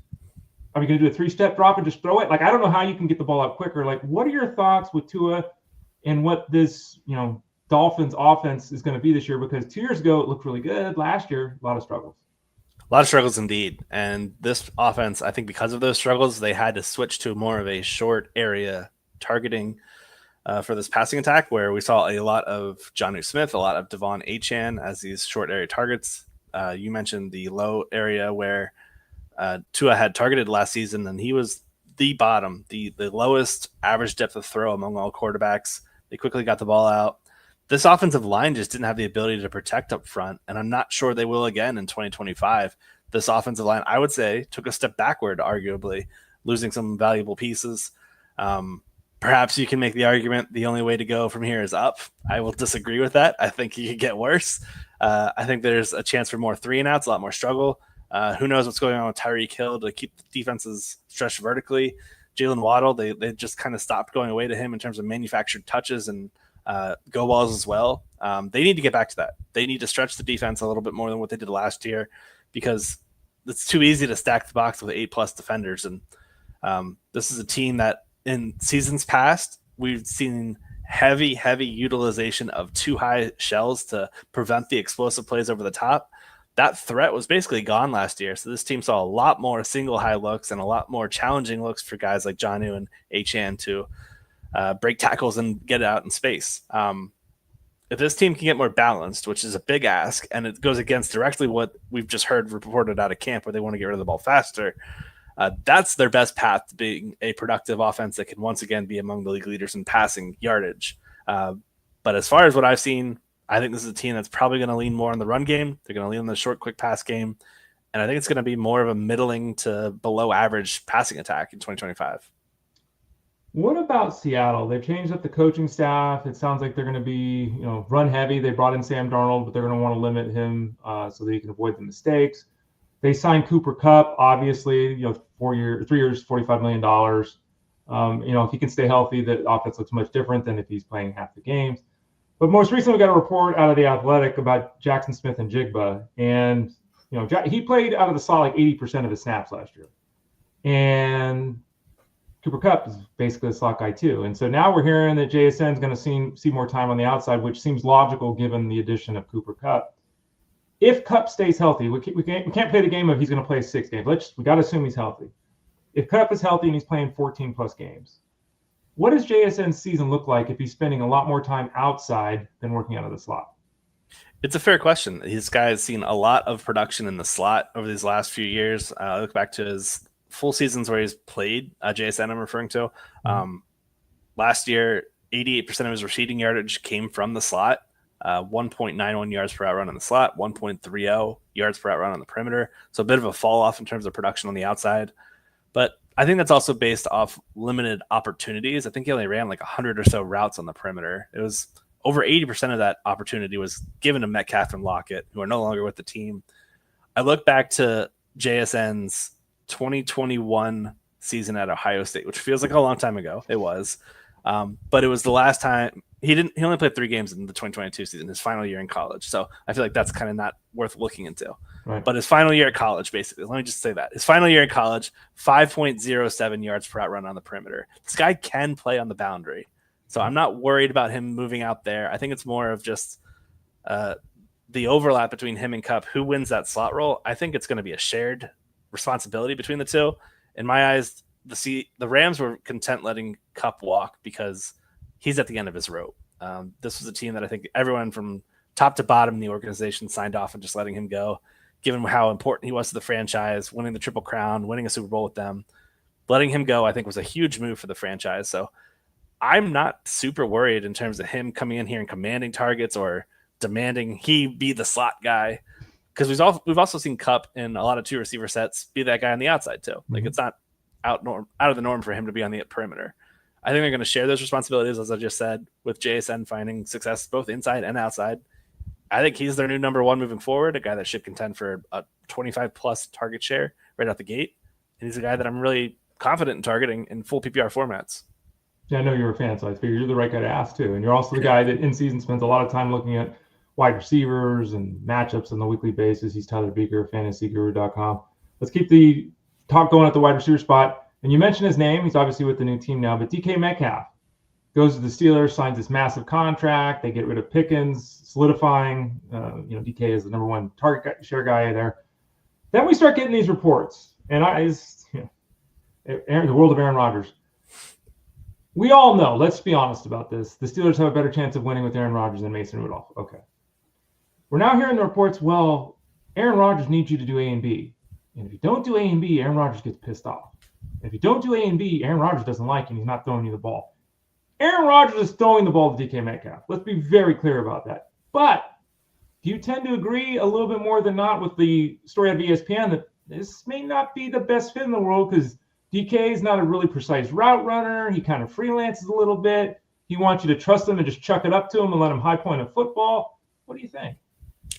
are you going to do a 3-step drop and just throw it? Like, I don't know how you can get the ball out quicker. Like, what are your thoughts with Tua and what this, Dolphins offense is going to be this year? Because 2 years ago, it looked really good. Last year, a lot of struggles. A lot of struggles indeed. And this offense, I think because of those struggles, they had to switch to more of a short area targeting for this passing attack, where we saw a lot of Jonnu Smith, a lot of Devon Achane as these short area targets. You mentioned the low area where Tua had targeted last season, and he was the bottom, the lowest average depth of throw among all quarterbacks. They quickly got the ball out. This offensive line just didn't have the ability to protect up front, and I'm not sure they will again in 2025. This offensive line, I would say, took a step backward, arguably, losing some valuable pieces. Perhaps you can make the argument the only way to go from here is up. I will disagree with that. I think you could get worse. I think there's a chance for more 3-and-outs, a lot more struggle. Who knows what's going on with Tyreek Hill to keep the defenses stretched vertically. Jalen Waddle, they just kind of stopped going away to him in terms of manufactured touches and go balls as well. They need to get back to that. They need to stretch the defense a little bit more than what they did last year, because it's too easy to stack the box with 8+ defenders. And This is a team that in seasons past, we've seen heavy utilization of too high shells to prevent the explosive plays over the top. That threat was basically gone last year. So this team saw a lot more single high looks and a lot more challenging looks for guys like Jonnu and Achan to break tackles and get it out in space. If this team can get more balanced, which is a big ask, and it goes against directly what we've just heard reported out of camp where they want to get rid of the ball faster, that's their best path to being a productive offense that can once again be among the league leaders in passing yardage. But as far as what I've seen, I think this is a team that's probably going to lean more on the run game. They're going to lean on the short, quick pass game. And I think it's going to be more of a middling to below average passing attack in 2025. What about Seattle? They've changed up the coaching staff. It sounds like they're going to be, run heavy. They brought in Sam Darnold, but they're going to want to limit him so that he can avoid the mistakes. They signed Cooper Kupp, obviously, 3 years, $45 million. If he can stay healthy, the offense looks much different than if he's playing half the games. But most recently, we got a report out of The Athletic about Jackson Smith and Jigba. And, he played out of the slot like 80% of his snaps last year. And Cooper Kupp is basically a slot guy too. And so now we're hearing that JSN is going to see more time on the outside, which seems logical given the addition of Cooper Kupp. If Kupp stays healthy, we can't play the game of he's going to play 6 games. We got to assume he's healthy. If Kupp is healthy and he's playing 14 plus games, what does JSN's season look like if he's spending a lot more time outside than working out of the slot? It's a fair question. This guy has seen a lot of production in the slot over these last few years. I look back to his full seasons where he's played JSN I'm referring to. Last year, 88% of his receiving yardage came from the slot. 1.91 yards per out run on the slot, 1.30 yards per out run on the perimeter. So a bit of a fall off in terms of production on the outside. But I think that's also based off limited opportunities. I think he only ran like 100 or so routes on the perimeter. It was over 80% of that opportunity was given to Metcalf and Lockett, who are no longer with the team. I look back to JSN's 2021 season at Ohio State, which feels like a long time ago. It was. But it was the last time he only played 3 games in the 2022 season, his final year in college. So I feel like that's kind of not worth looking into. Right. But his final year at college, basically, let me just say that his final year in college, 5.07 yards per out run on the perimeter. This guy can play on the boundary. So I'm not worried about him moving out there. I think it's more of just the overlap between him and Kupp. Who wins that slot role? I think it's going to be a shared responsibility between the two. In my eyes, the Rams were content letting Kupp walk because he's at the end of his rope. This was a team that I think everyone from top to bottom in the organization signed off on just letting him go, given how important he was to the franchise, winning the Triple Crown, winning a Super Bowl with them. Letting him go, I think, was a huge move for the franchise. So I'm not super worried in terms of him coming in here and commanding targets or demanding he be the slot guy. Because we've also seen Kupp in a lot of 2 receiver sets be that guy on the outside too. Mm-hmm. Like it's not out of the norm for him to be on the perimeter. I think they're going to share those responsibilities, as I just said, with JSN finding success both inside and outside. I think he's their new number 1 moving forward, a guy that should contend for a 25-plus target share right out the gate. And he's a guy that I'm really confident in targeting in full PPR formats. Yeah, I know you're a fan, so I figure you're the right guy to ask too. And you're also the guy that in season spends a lot of time looking at wide receivers and matchups on the weekly basis. He's Tyler Beaker, fantasyguru.com. Let's keep the talk going at the wide receiver spot. And you mentioned his name. He's obviously with the new team now, but DK Metcalf goes to the Steelers, signs this massive contract. They get rid of Pickens, solidifying, DK is the number 1 target share guy there. Then we start getting these reports. And the world of Aaron Rodgers. We all know, let's be honest about this, the Steelers have a better chance of winning with Aaron Rodgers than Mason Rudolph. Okay. We're now hearing the reports, well, Aaron Rodgers needs you to do A and B. And if you don't do A and B, Aaron Rodgers gets pissed off. And if you don't do A and B, Aaron Rodgers doesn't like you and he's not throwing you the ball. Aaron Rodgers is throwing the ball to DK Metcalf. Let's be very clear about that. But do you tend to agree a little bit more than not with the story of ESPN that this may not be the best fit in the world because DK is not a really precise route runner. He kind of freelances a little bit. He wants you to trust him and just chuck it up to him and let him high point a football. What do you think?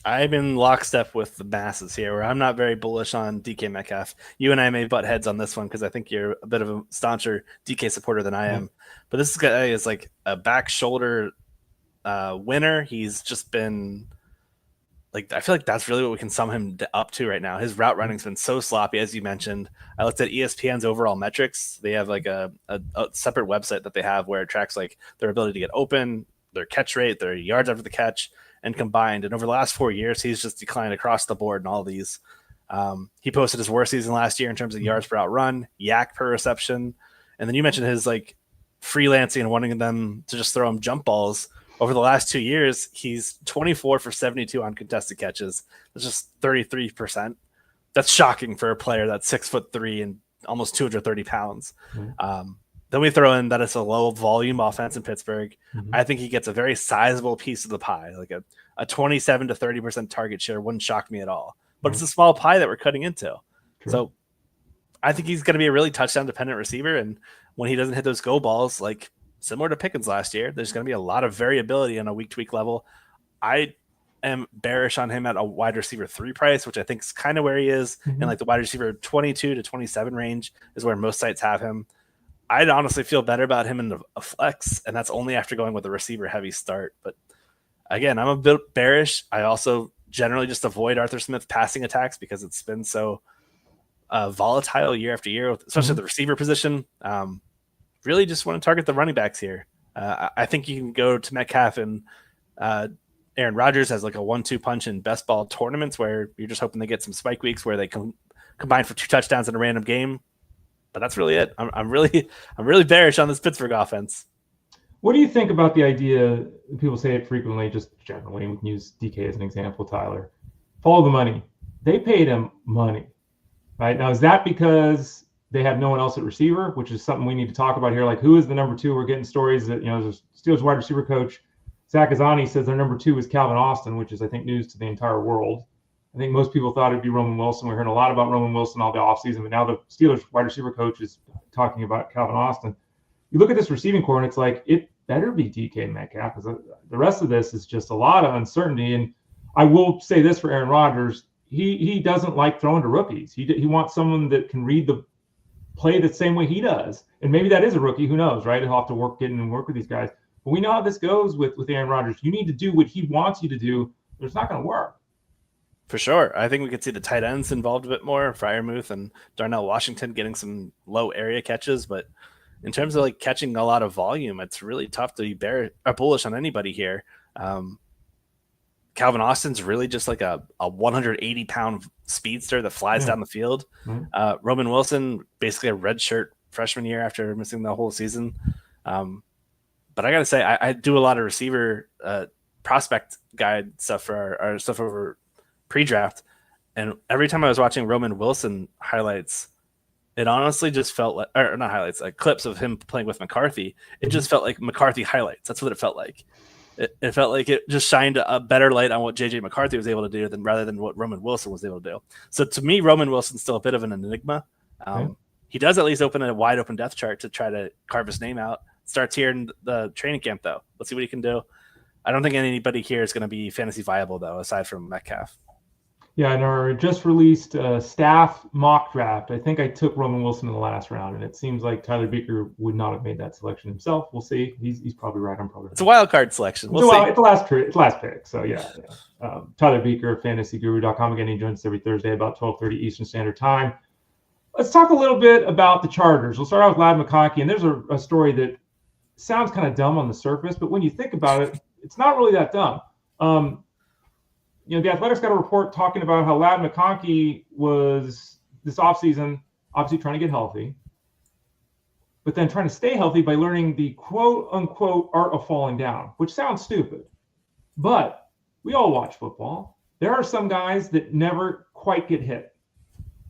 I'm in lockstep with the masses here, where I'm not very bullish on DK Metcalf. You and I may butt heads on this one because I think you're a bit of a stauncher DK supporter than I am. But this guy is like a back shoulder winner. He's just been like I feel like that's really what we can sum him up to right now. His route running's been so sloppy, as you mentioned. I looked at ESPN's overall metrics. They have like a separate website that they have where it tracks like their ability to get open, their catch rate, their yards after the catch, and combined. And over the last 4 years, he's just declined across the board in all these. He posted his worst season last year in terms of yards per out run, yak per reception, and then you mentioned his like freelancing and wanting them to just throw him jump balls. Over the last 2 years, he's 24 for 72 on contested catches. That's just 33%. That's shocking for a player that's 6'3" and almost 230 pounds. Mm-hmm. Then we throw in that it's a low volume offense in Pittsburgh. Mm-hmm. I think he gets a very sizable piece of the pie, like a 27 to 30% target share wouldn't shock me at all. But it's a small pie that we're cutting into. True. So I think he's going to be a really touchdown dependent receiver. And when he doesn't hit those go balls, like similar to Pickens last year, there's going to be a lot of variability on a week to week level. I am bearish on him at a wide receiver 3 price, which I think is kind of where he is. Mm-hmm. And like the wide receiver 22 to 27 range is where most sites have him. I'd honestly feel better about him in a flex, and that's only after going with a receiver heavy start. But again, I'm a bit bearish. I also generally just avoid Arthur Smith's passing attacks because it's been so volatile year after year, especially mm-hmm. the receiver position. Really just want to target the running backs here. I think you can go to Metcalf and Aaron Rodgers has like a 1-2 punch in best ball tournaments where you're just hoping they get some spike weeks where they can combine for 2 touchdowns in a random game. But that's really it. I'm really bearish on this Pittsburgh offense. What do you think about the idea? People say it frequently, just generally. We can use DK as an example, Tyler. Follow the money. They paid him money, right? Now, is that because they have no one else at receiver, which is something we need to talk about here? Like, who is the number 2? We're getting stories that, the Steelers wide receiver coach, Zach Azzani, says their number 2 is Calvin Austin, which is, I think, news to the entire world. I think most people thought it'd be Roman Wilson. We're hearing a lot about Roman Wilson all the offseason, but now the Steelers wide receiver coach is talking about Calvin Austin. You look at this receiving core, and it's like, it better be DK Metcalf, because the rest of this is just a lot of uncertainty. And I will say this for Aaron Rodgers, he doesn't like throwing to rookies. He wants someone that can read the play the same way he does. And maybe that is a rookie, who knows, right? He'll have to get in and work with these guys. But we know how this goes with Aaron Rodgers. You need to do what he wants you to do, but it's not going to work. For sure. I think we could see the tight ends involved a bit more, Freiermuth and Darnell Washington getting some low area catches. But in terms of like catching a lot of volume, it's really tough to be bullish on anybody here. Calvin Austin's really just like a 180-pound speedster that flies down the field. Mm-hmm. Roman Wilson, basically a redshirt freshman year after missing the whole season. But I got to say, I do a lot of receiver prospect guide stuff for our stuff over pre-draft, and every time I was watching Roman Wilson highlights, it honestly just felt like, or not highlights, like clips of him playing with McCarthy. It just felt like McCarthy highlights. That's what it felt like. It felt like it just shined a better light on what JJ McCarthy was able to do rather than what Roman Wilson was able to do. So to me, Roman Wilson's still a bit of an enigma. He does at least open a wide open depth chart to try to carve his name out. Starts here in the training camp, though. Let's see what he can do. I don't think anybody here is going to be fantasy viable, though, aside from Metcalf. Yeah, in our just released staff mock draft, I think I took Roman Wilson in the last round, and it seems like Tyler Beaker would not have made that selection himself. We'll see. He's probably right. I'm probably right. It's a wild card selection. We'll see. It's the last pick. So yeah. Tyler Beaker, fantasyguru.com. Again, he joins us every Thursday about 12:30 Eastern Standard Time. Let's talk a little bit about the Chargers. We'll start out with Ladd McConkey, and there's a story that sounds kind of dumb on the surface, but when you think about it, it's not really that dumb. The Athletics got a report talking about how Ladd McConkey was this offseason obviously trying to get healthy, but then trying to stay healthy by learning the quote-unquote art of falling down, which sounds stupid. But we all watch football. There are some guys that never quite get hit.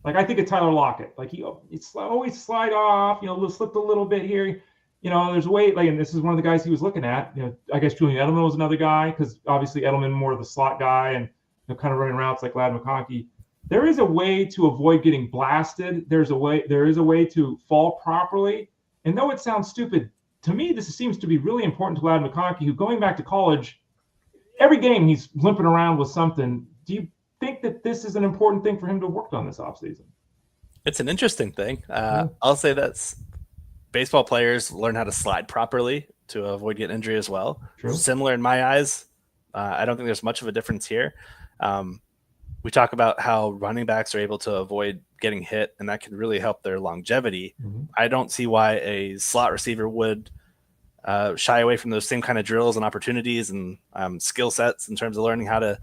Like I think of Tyler Lockett. Like he always slide off, slipped a little bit here. There's a way, and this is one of the guys he was looking at. I guess Julian Edelman was another guy, because obviously Edelman more of the slot guy and kind of running routes like Ladd McConkey. There is a way to avoid getting blasted. There is a way to fall properly. And though it sounds stupid, to me this seems to be really important to Ladd McConkey, who going back to college, every game he's limping around with something. Do you think that this is an important thing for him to work on this offseason? It's an interesting thing. I'll say that's baseball players learn how to slide properly to avoid getting injury as well. True. Similar in my eyes. I don't think there's much of a difference here. We talk about how running backs are able to avoid getting hit, and that can really help their longevity. I don't see why a slot receiver would shy away from those same kind of drills and opportunities and skill sets in terms of learning how to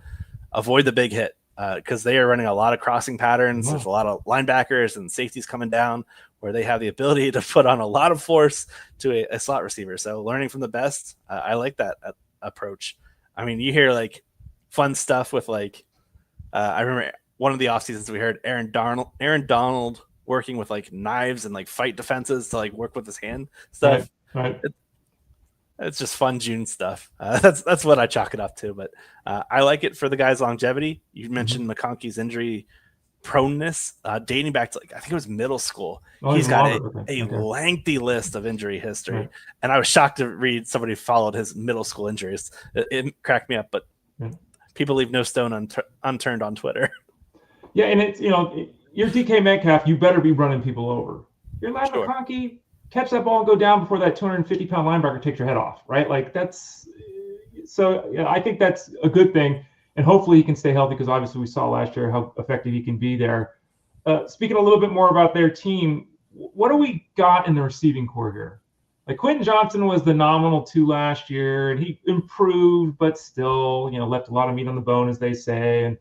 avoid the big hit, because they are running a lot of crossing patterns. There's a lot of linebackers and safeties coming down where they have the ability to put on a lot of force to a slot receiver. So learning from the best, I like that approach. I mean, you hear like fun stuff with like, I remember one of the off seasons we heard Aaron Donald working with like knives and like fight defenses to like work with his hand stuff. Right. It's just fun June stuff. That's what I chalk it up to. But I like it for the guy's longevity. You mentioned McConkey's injury proneness, dating back to like I think it was middle school. He's got a lengthy list of injury history, and I was shocked to read somebody followed his middle school injuries. It cracked me up, but people leave no stone unturned on Twitter. Yeah, and it's you're DK Metcalf, you better be running people over. You're Lad McConkey, catch that ball and go down before that 250-pound linebacker takes your head off, right? Like that's so. I think that's a good thing, and hopefully he can stay healthy because obviously we saw last year how effective he can be there. Speaking a little bit more about their team, what do we got in the receiving core here? Like Quentin Johnston was the nominal 2 last year, and he improved, but still, left a lot of meat on the bone, as they say. And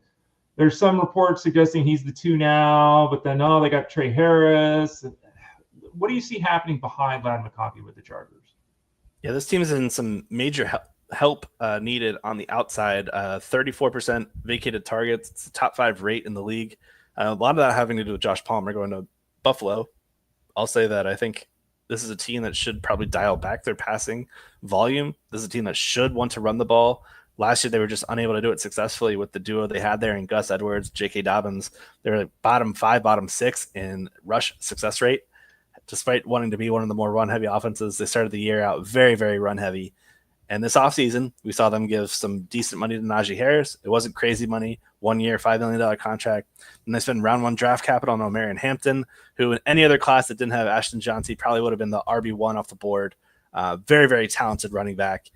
there's some reports suggesting he's the 2 now, but then they got Trey Harris. What do you see happening behind Lad McConkey with the Chargers? Yeah, this team is in some major help needed on the outside. 34% vacated targets. It's the top 5 rate in the league. A lot of that having to do with Josh Palmer going to Buffalo. I'll say that I think this is a team that should probably dial back their passing volume. This is a team that should want to run the ball. Last year, they were just unable to do it successfully with the duo they had there in Gus Edwards, J.K. Dobbins. They're like bottom 5, bottom 6 in rush success rate. Despite wanting to be one of the more run-heavy offenses, they started the year out very, very run-heavy. And this offseason, we saw them give some decent money to Najee Harris. It wasn't crazy money. 1 year, $5 million contract. And they spent round 1 draft capital on O'Marion Hampton, who in any other class that didn't have Ashton Johnson probably would have been the RB1 off the board. Very, very talented running back.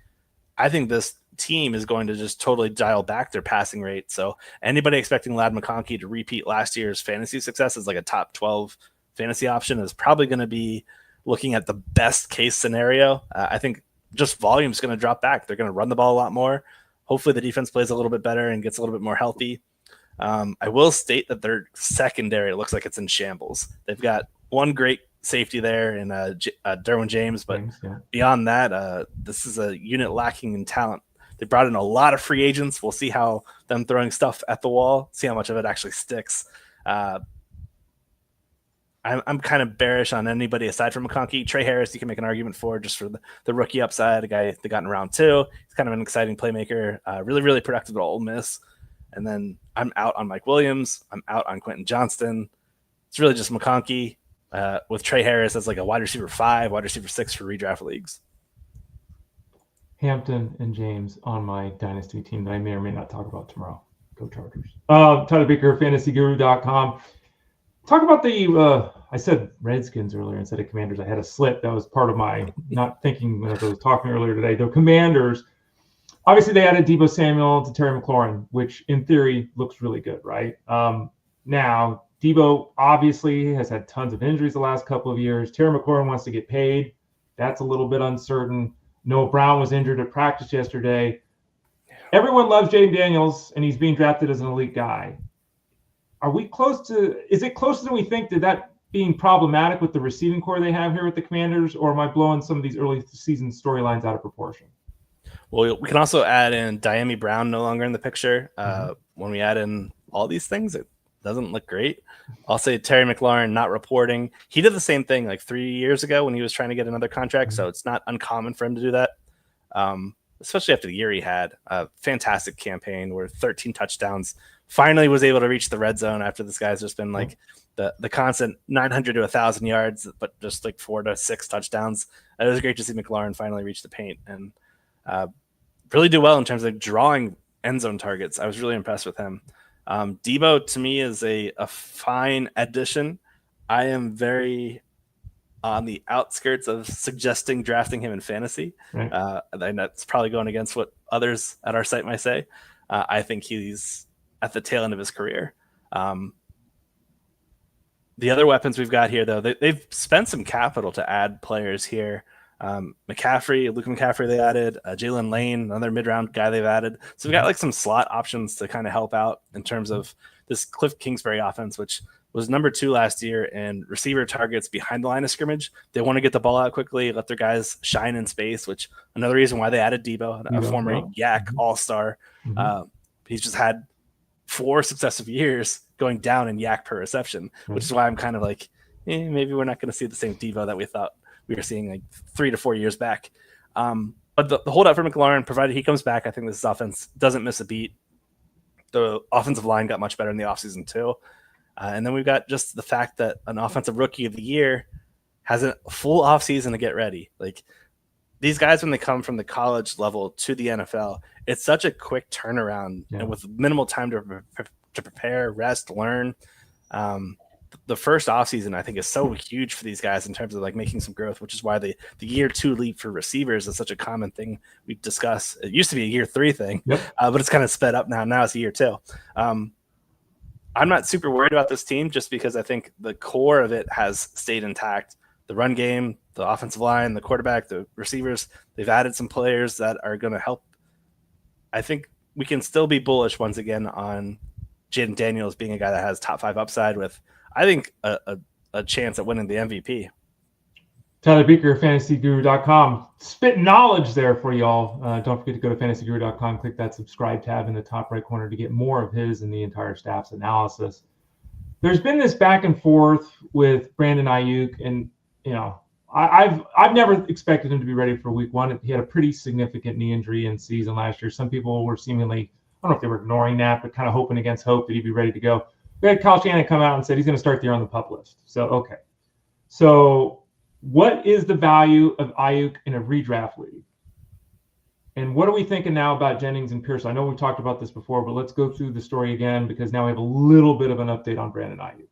I think this team is going to just totally dial back their passing rate. So anybody expecting Lad McConkey to repeat last year's fantasy success as like a top 12 fantasy option is probably going to be looking at the best case scenario. I think just volume is going to drop back. They're going to run the ball a lot more. Hopefully the defense plays a little bit better and gets a little bit more healthy. I will state that their secondary looks like it's in shambles. They've got one great safety there in Derwin James, but beyond that, this is a unit lacking in talent. They brought in a lot of free agents. We'll see how them throwing stuff at the wall, see how much of it actually sticks. I'm kind of bearish on anybody aside from McConkey. Trey Harris, you can make an argument for just for the rookie upside, a guy they got in round 2. He's kind of an exciting playmaker, really, really productive at Ole Miss. And then I'm out on Mike Williams. I'm out on Quentin Johnston. It's really just McConkey with Trey Harris as like a wide receiver 5, wide receiver 6 for redraft leagues. Hampton and James on my dynasty team that I may or may not talk about tomorrow. Go Chargers. Tyler Baker, fantasyguru.com. Talk about the, I said Redskins earlier instead of Commanders. I had a slip. That was part of my not thinking when I was talking earlier today. The Commanders, obviously they added Deebo Samuel to Terry McLaurin, which in theory looks really good, right? Now, Deebo obviously has had tons of injuries the last couple of years. Terry McLaurin wants to get paid. That's a little bit uncertain. Noah Brown was injured at practice yesterday. Everyone loves Jaden Daniels, and he's being drafted as an elite guy. Are we close to – is it closer than we think to that being problematic with the receiving core they have here with the Commanders, or am I blowing some of these early season storylines out of proportion? Well, we can also add in Diami Brown no longer in the picture. When we add in all these things, it doesn't look great. I'll say Terry McLaurin not reporting. He did the same thing like 3 years ago when he was trying to get another contract, so it's not uncommon for him to do that, especially after the year he had. A fantastic campaign where 13 touchdowns, finally was able to reach the red zone after this guy's just been like the constant 900 to 1,000 yards, but just like 4 to 6 touchdowns. It was great to see McLaurin finally reach the paint and really do well in terms of drawing end zone targets. I was really impressed with him. Deebo to me is a fine addition. I am very on the outskirts of suggesting drafting him in fantasy. And that's probably going against what others at our site might say. I think he's at the tail end of his career. The other weapons we've got here, though, they've spent some capital to add players here. Luke McCaffrey they added, Jalen Lane, another mid-round guy they've added. So we've got like some slot options to kind of help out in terms of this Cliff Kingsbury offense, which was number 2 last year in receiver targets behind the line of scrimmage. They want to get the ball out quickly, let their guys shine in space, which another reason why they added Debo, a former Yak all-star. He's just had 4 successive years going down in yak per reception, which is why I'm kind of like, maybe we're not going to see the same Debo that we thought we were seeing like 3 to 4 years back. But the holdout for McLaurin, provided he comes back, I think this offense doesn't miss a beat. The offensive line got much better in the offseason too. And then we've got just the fact that an offensive rookie of the year has a full offseason to get ready. Like these guys, when they come from the college level to the NFL, it's such a quick turnaround and with minimal time to prepare, rest, learn. The first offseason, I think, is so huge for these guys in terms of like making some growth, which is why the year 2 leap for receivers is such a common thing we discuss. It used to be a year 3 thing, but it's kind of sped up now. Now it's a year 2. I'm not super worried about this team just because I think the core of it has stayed intact. The run game, the offensive line, the quarterback, the receivers, they've added some players that are going to help. I think we can still be bullish once again on Jaden Daniels being a guy that has top 5 upside with, I think, a chance at winning the MVP. Tyler Beaker, fantasyguru.com. Spit knowledge there for y'all. Don't forget to go to fantasyguru.com, click that subscribe tab in the top right corner to get more of his and the entire staff's analysis. There's been this back and forth with Brandon Ayuk, and I've never expected him to be ready for week 1. He had a pretty significant knee injury in season last year. Some people were seemingly, I don't know if they were ignoring that, but kind of hoping against hope that he'd be ready to go. We had Kyle Shanahan come out and said he's going to start the year on the PUP list. So, okay. So what is the value of Ayuk in a redraft league? And what are we thinking now about Jennings and Pearson? I know we've talked about this before, but let's go through the story again because now we have a little bit of an update on Brandon Ayuk.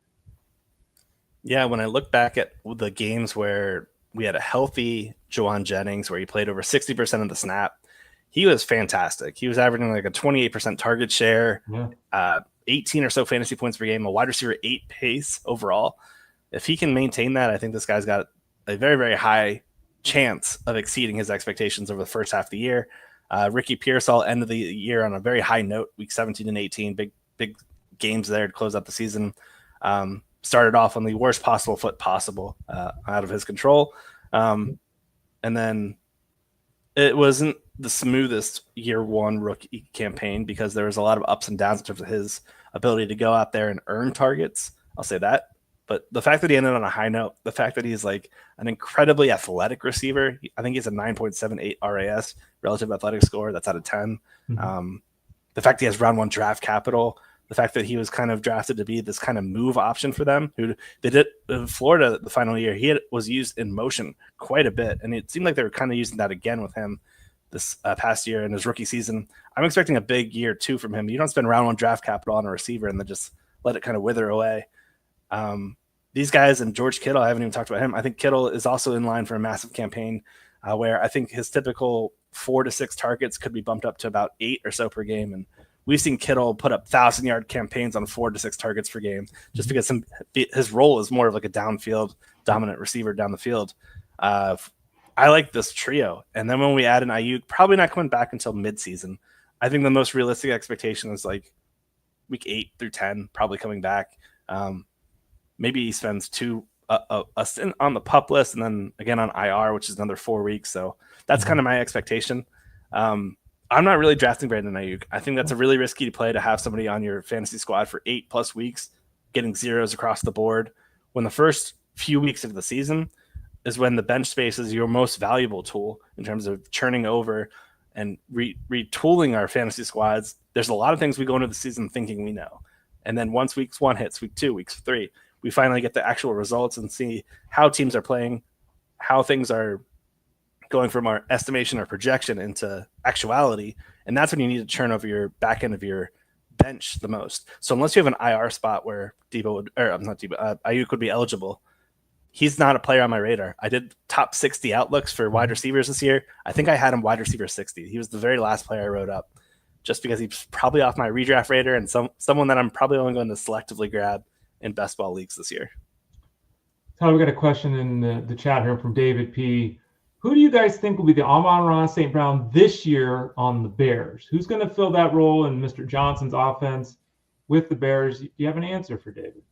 Yeah, when I look back at the games where we had a healthy Juwan Jennings, where he played over 60% of the snap, he was fantastic. He was averaging like a 28% target share, 18 or so fantasy points per game, a wide receiver 8 pace overall. If he can maintain that, I think this guy's got a very, very high chance of exceeding his expectations over the first half of the year. Ricky Pearsall ended the year on a very high note, week 17 and 18, big games there to close out the season. Started off on the worst possible foot possible, out of his control. And then it wasn't the smoothest year 1 rookie campaign because there was a lot of ups and downs in terms of his ability to go out there and earn targets. I'll say that. But the fact that he ended on a high note, the fact that he's like an incredibly athletic receiver, I think he's a 9.78 RAS, relative athletic score. That's out of 10. The fact he has round 1 draft capital, the fact that he was kind of drafted to be this kind of move option for them. They did in Florida the final year. He was used in motion quite a bit, and it seemed like they were kind of using that again with him this past year in his rookie season. I'm expecting a big year 2 from him. You don't spend round 1 draft capital on a receiver and then just let it kind of wither away. These guys and George Kittle, I haven't even talked about him. I think Kittle is also in line for a massive campaign where I think his typical 4 to 6 targets could be bumped up to about 8 or so per game. And we've seen Kittle put up 1,000-yard campaigns on 4 to 6 targets per game just because his role is more of like a downfield dominant receiver down the field. I like this trio. And then when we add an Ayuk, probably not coming back until midseason. I think the most realistic expectation is like week 8 through 10, probably coming back. Maybe he spends a stint on the PUP list and then again on IR, which is another 4 weeks. So that's kind of my expectation. I'm not really drafting Brandon Ayuk. I think that's a really risky play to have somebody on your fantasy squad for 8+ weeks, getting zeros across the board. When the first few weeks of the season is when the bench space is your most valuable tool in terms of churning over and retooling our fantasy squads. There's a lot of things we go into the season thinking we know. And then once week 1 hits, week 2, week 3, we finally get the actual results and see how teams are playing, how things are going from our estimation or projection into actuality. And that's when you need to churn over your back end of your bench the most. So unless you have an IR spot where Ayuk would be eligible, he's not a player on my radar. I did top 60 outlooks for wide receivers this year. I think I had him wide receiver 60. He was the very last player I wrote up. just because he's probably off my redraft radar and someone that I'm probably only going to selectively grab in best ball leagues this year. Tyler, we got a question in the chat here from David P. Who do you guys think will be the Amon-Ra St. Brown this year on the Bears? Who's going to fill that role in Mr. Johnson's offense with the Bears? Do you have an answer for David?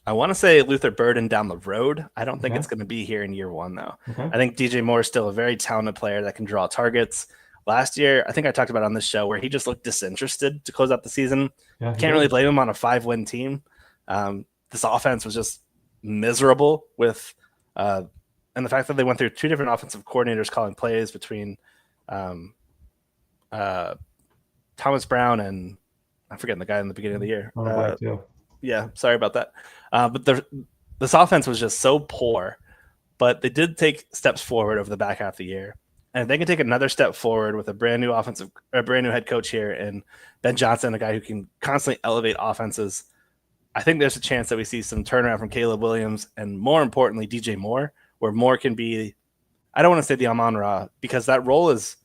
I want to say Luther Burden down the road. I don't think it's going to be here in year one, though. I think DJ Moore is still a very talented player that can draw targets. Last year, I think I talked about on this show where he just looked disinterested to close out the season. Can't really blame him on a 5-win team. This offense was just miserable with and the fact that they went through 2 different offensive coordinators calling plays between Thomas Brown and I'm forgetting the guy in the beginning of the year. Yeah, sorry about that. But this offense was just so poor, but they did take steps forward over the back half of the year. And if they can take another step forward with a brand new head coach here and Ben Johnston, a guy who can constantly elevate offenses, I think there's a chance that we see some turnaround from Caleb Williams and more importantly, DJ Moore, where Moore can be, I don't want to say the Amon-Ra because that role is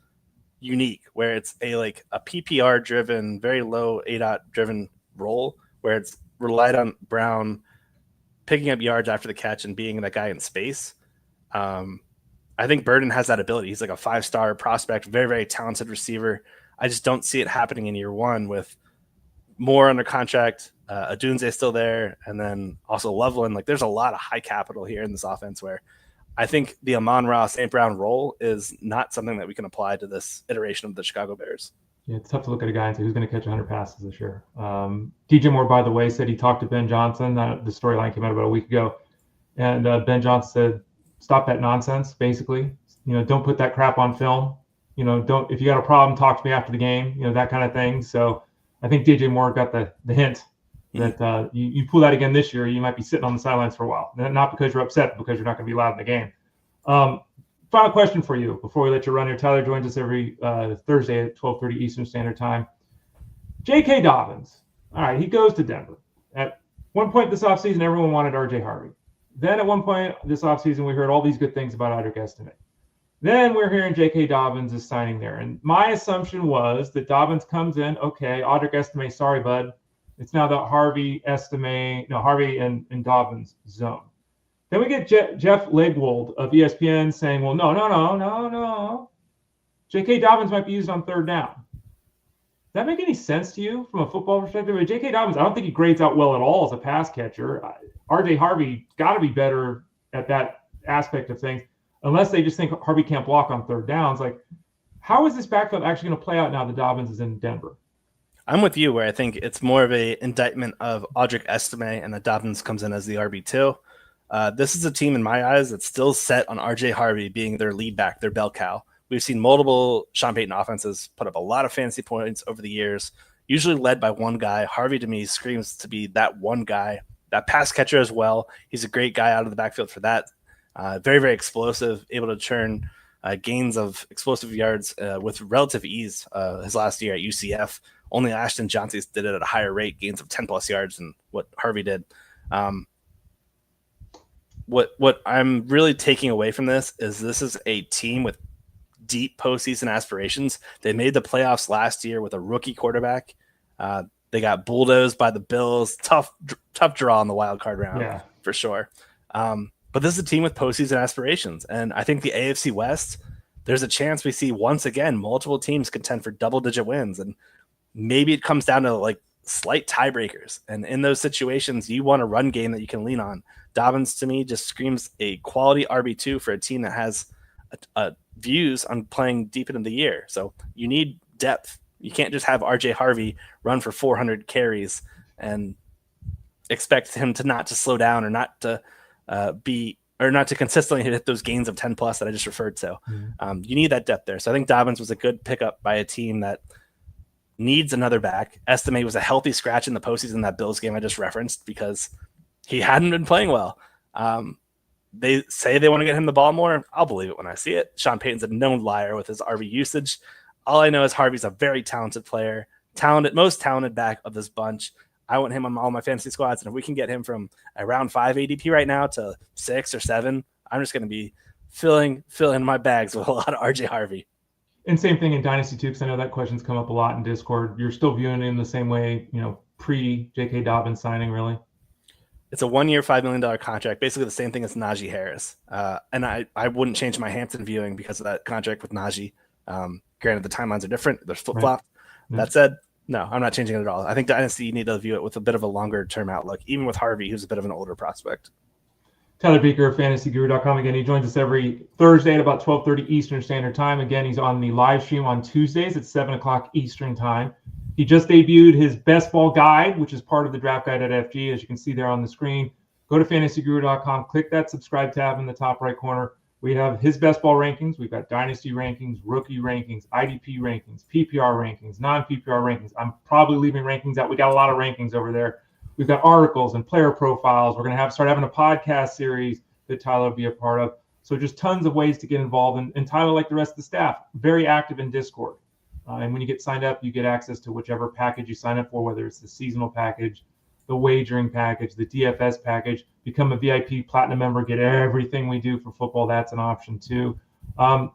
unique, where it's a PPR driven, very low ADOT driven role where it's relied on Brown picking up yards after the catch and being that guy in space. I think Burden has that ability. He's like a 5-star prospect, very, very talented receiver. I just don't see it happening in year one with Moore under contract, Adunze still there, and then also Loveland. There's a lot of high capital here in this offense where I think the Amon-Ra St. Brown role is not something that we can apply to this iteration of the Chicago Bears. Yeah, it's tough to look at a guy and say who's going to catch 100 passes this year. DJ Moore, by the way, said he talked to Ben Johnson. The storyline came out about a week ago. And Ben Johnson said, stop that nonsense, basically. Don't put that crap on film. If you got a problem, talk to me after the game, that kind of thing. So I think DJ Moore got the hint that you pull that again this year, you might be sitting on the sidelines for a while. Not because you're upset, but because you're not going to be allowed in the game. Final question for you before we let you run here. Tyler joins us every Thursday at 12:30 Eastern Standard Time. J.K. Dobbins. All right, he goes to Denver. At one point this offseason, everyone wanted R.J. Harvey. Then at one point this offseason, we heard all these good things about Audric Estime. Then we're hearing J.K. Dobbins is signing there. And my assumption was that Dobbins comes in, okay, Audric Estime, sorry, bud. It's now the Harvey and Dobbins zone. Then we get Jeff Legwold of ESPN saying, well, no. J.K. Dobbins might be used on third down. Does that make any sense to you from a football perspective? J.K. Dobbins, I don't think he grades out well at all as a pass catcher. R.J. Harvey got to be better at that aspect of things, unless they just think Harvey can't block on third downs. How is this backfield actually going to play out now that Dobbins is in Denver? I'm with you where I think it's more of a indictment of Audric Estime and that Dobbins comes in as the RB2. This is a team in my eyes that's still set on R.J. Harvey being their lead back, their bell cow. We've seen multiple Sean Payton offenses put up a lot of fantasy points over the years, usually led by one guy. Harvey, to me, screams to be that one guy, that pass catcher as well. He's a great guy out of the backfield for that. Very, very explosive, able to churn gains of explosive yards with relative ease his last year at UCF. Only Ashton Johnson did it at a higher rate, gains of 10-plus yards than what Harvey did. What I'm really taking away from this is a team with deep postseason aspirations. They made the playoffs last year with a rookie quarterback. They got bulldozed by the Bills. Tough draw in the wild card round, for sure. But this is a team with postseason aspirations. And I think the AFC West, there's a chance we see once again multiple teams contend for double-digit wins. And maybe it comes down to slight tiebreakers. And in those situations, you want a run game that you can lean on. Dobbins, to me, just screams a quality RB2 for a team that has views on playing deep into the year. So you need depth. You can't just have R.J. Harvey run for 400 carries and expect him to not to slow down or not to not to consistently hit those gains of 10 plus that I just referred to. You need that depth there. So I think Dobbins was a good pickup by a team that needs another back. Estime was a healthy scratch in the postseason, that Bills game I just referenced, because he hadn't been playing well. They say they want to get him the ball more. I'll believe it when I see it. Sean Payton's a known liar with his RB usage. All I know is Harvey's a very talented player, most talented back of this bunch. I want him on all my fantasy squads, and if we can get him from around 5 ADP right now to 6 or 7, I'm just going to be filling my bags with a lot of RJ Harvey. And same thing in Dynasty too, because I know that question's come up a lot in Discord. You're still viewing him the same way, pre J.K. Dobbins signing, really? It's a 1 year, $5 million contract, basically the same thing as Najee Harris. And I wouldn't change my Hampton viewing because of that contract with Najee. Granted, the timelines are different. There's flip-flop. Right. That said, no, I'm not changing it at all. I think Dynasty, you need to view it with a bit of a longer-term outlook, even with Harvey, who's a bit of an older prospect. Tyler Beaker of FantasyGuru.com. Again, he joins us every Thursday at about 12:30 Eastern Standard Time. Again, he's on the live stream on Tuesdays at 7 o'clock Eastern Time. He just debuted his best ball guide, which is part of the draft guide at FG, as you can see there on the screen. Go to FantasyGuru.com, click that subscribe tab in the top right corner. We have his best ball rankings. We've got dynasty rankings, rookie rankings, IDP rankings, PPR rankings, non-PPR rankings. I'm probably leaving rankings out. We got a lot of rankings over there. We've got articles and player profiles. We're going to start having a podcast series that Tyler will be a part of. So just tons of ways to get involved. And Tyler, like the rest of the staff, very active in Discord. And when you get signed up, you get access to whichever package you sign up for, whether it's the seasonal package, the wagering package, the DFS package. Become a VIP Platinum member, get everything we do for football. That's an option too.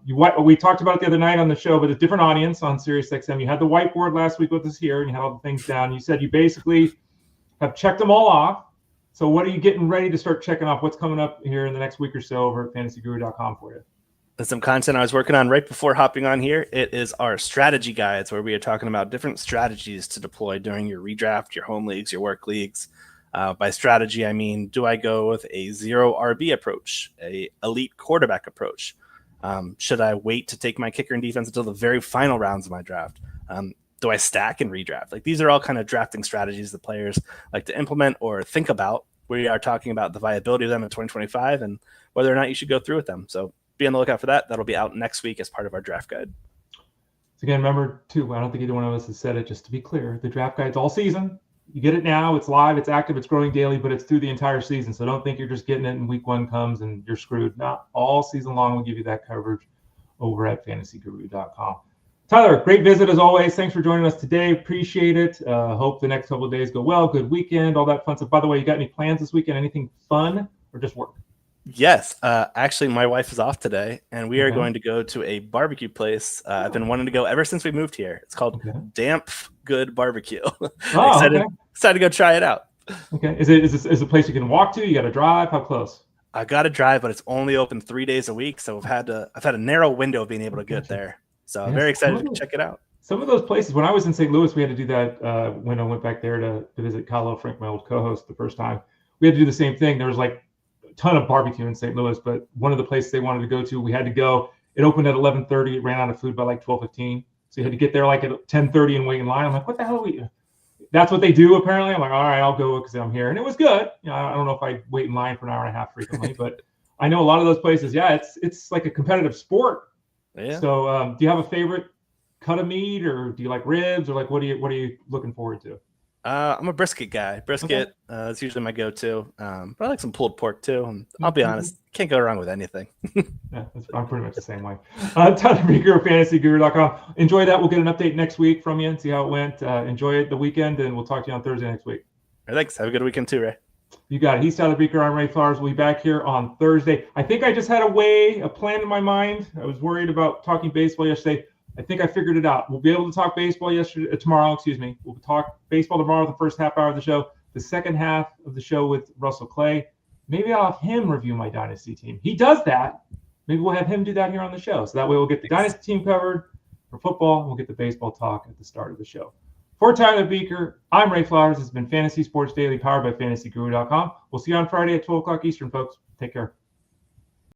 We talked about it the other night on the show, but a different audience on SiriusXM. You had the whiteboard last week with us here, and you had all the things down. You said you basically have checked them all off. So what are you getting ready to start checking off? What's coming up here in the next week or so over at FantasyGuru.com for you? There's some content I was working on right before hopping on here. It is our strategy guides, where we are talking about different strategies to deploy during your redraft, your home leagues, your work leagues. By strategy, I mean, do I go with a 0 RB approach, a elite quarterback approach? Should I wait to take my kicker and defense until the very final rounds of my draft? Do I stack and redraft? Like, these are all kind of drafting strategies that players like to implement or think about. We are talking about the viability of them in 2025 and whether or not you should go through with them. So be on the lookout for that. That'll be out next week as part of our draft guide. So again, remember too, I don't think either one of us has said it, just to be clear, the draft guide's all season. You get it now, it's live, it's active, it's growing daily, but it's through the entire season. So don't think you're just getting it and week one comes and you're screwed. Not all season long. We'll give you that coverage over at FantasyGuru.com. Tyler, great visit as always. Thanks for joining us today. Appreciate it. Hope the next couple of days go well. Good weekend, all that fun stuff. By the way, you got any plans this weekend? Anything fun or just work? Yes. Actually, my wife is off today, and we are going to go to a barbecue place. I've been wanting to go ever since we moved here. It's called Damp Good Barbecue. Excited to go try it out. Okay. Is it a place you can walk to? You got to drive? How close? I got to drive, but it's only open 3 days a week, so I've had a narrow window of being able to get there. So I'm very excited to check it out. Some of those places, when I was in St. Louis, we had to do that when I went back there to visit Kylo Frank, my old co-host, the first time. We had to do the same thing. There was like a ton of barbecue in St. Louis, but one of the places they wanted to go to, we had to go. It opened at 11:30. It ran out of food by like 12:15. So you had to get there like at 10:30 and wait in line. I'm like, what the hell are we? That's what they do apparently. I'm like, all right, I'll go because I'm here. And it was good. I don't know if I wait in line for an hour and a half frequently, but I know a lot of those places. Yeah, it's like a competitive sport. Yeah. So do you have a favorite cut of meat, or do you like ribs, or like what are you looking forward to? I'm a brisket guy. Brisket is usually my go-to. But I like some pulled pork too. And I'll be honest, can't go wrong with anything. Yeah, I'm pretty much the same way. Tyler Beaker of FantasyGuru.com. Enjoy that. We'll get an update next week from you and see how it went. Enjoy it the weekend, and we'll talk to you on Thursday next week. All right, thanks. Have a good weekend too, Ray. You got it. He's Tyler Beaker. I'm Ray Flowers. We'll be back here on Thursday. I think I just had a plan in my mind. I was worried about talking baseball yesterday. I think I figured it out. We'll be able to talk baseball tomorrow. We'll talk baseball tomorrow, the first half hour of the show. The second half of the show with Russell Clay. Maybe I'll have him review my Dynasty team. He does that. Maybe we'll have him do that here on the show. So that way we'll get the Dynasty team covered for football, and we'll get the baseball talk at the start of the show. For Tyler Beaker, I'm Ray Flowers. This has been Fantasy Sports Daily, powered by FantasyGuru.com. We'll see you on Friday at 12 o'clock Eastern, folks. Take care.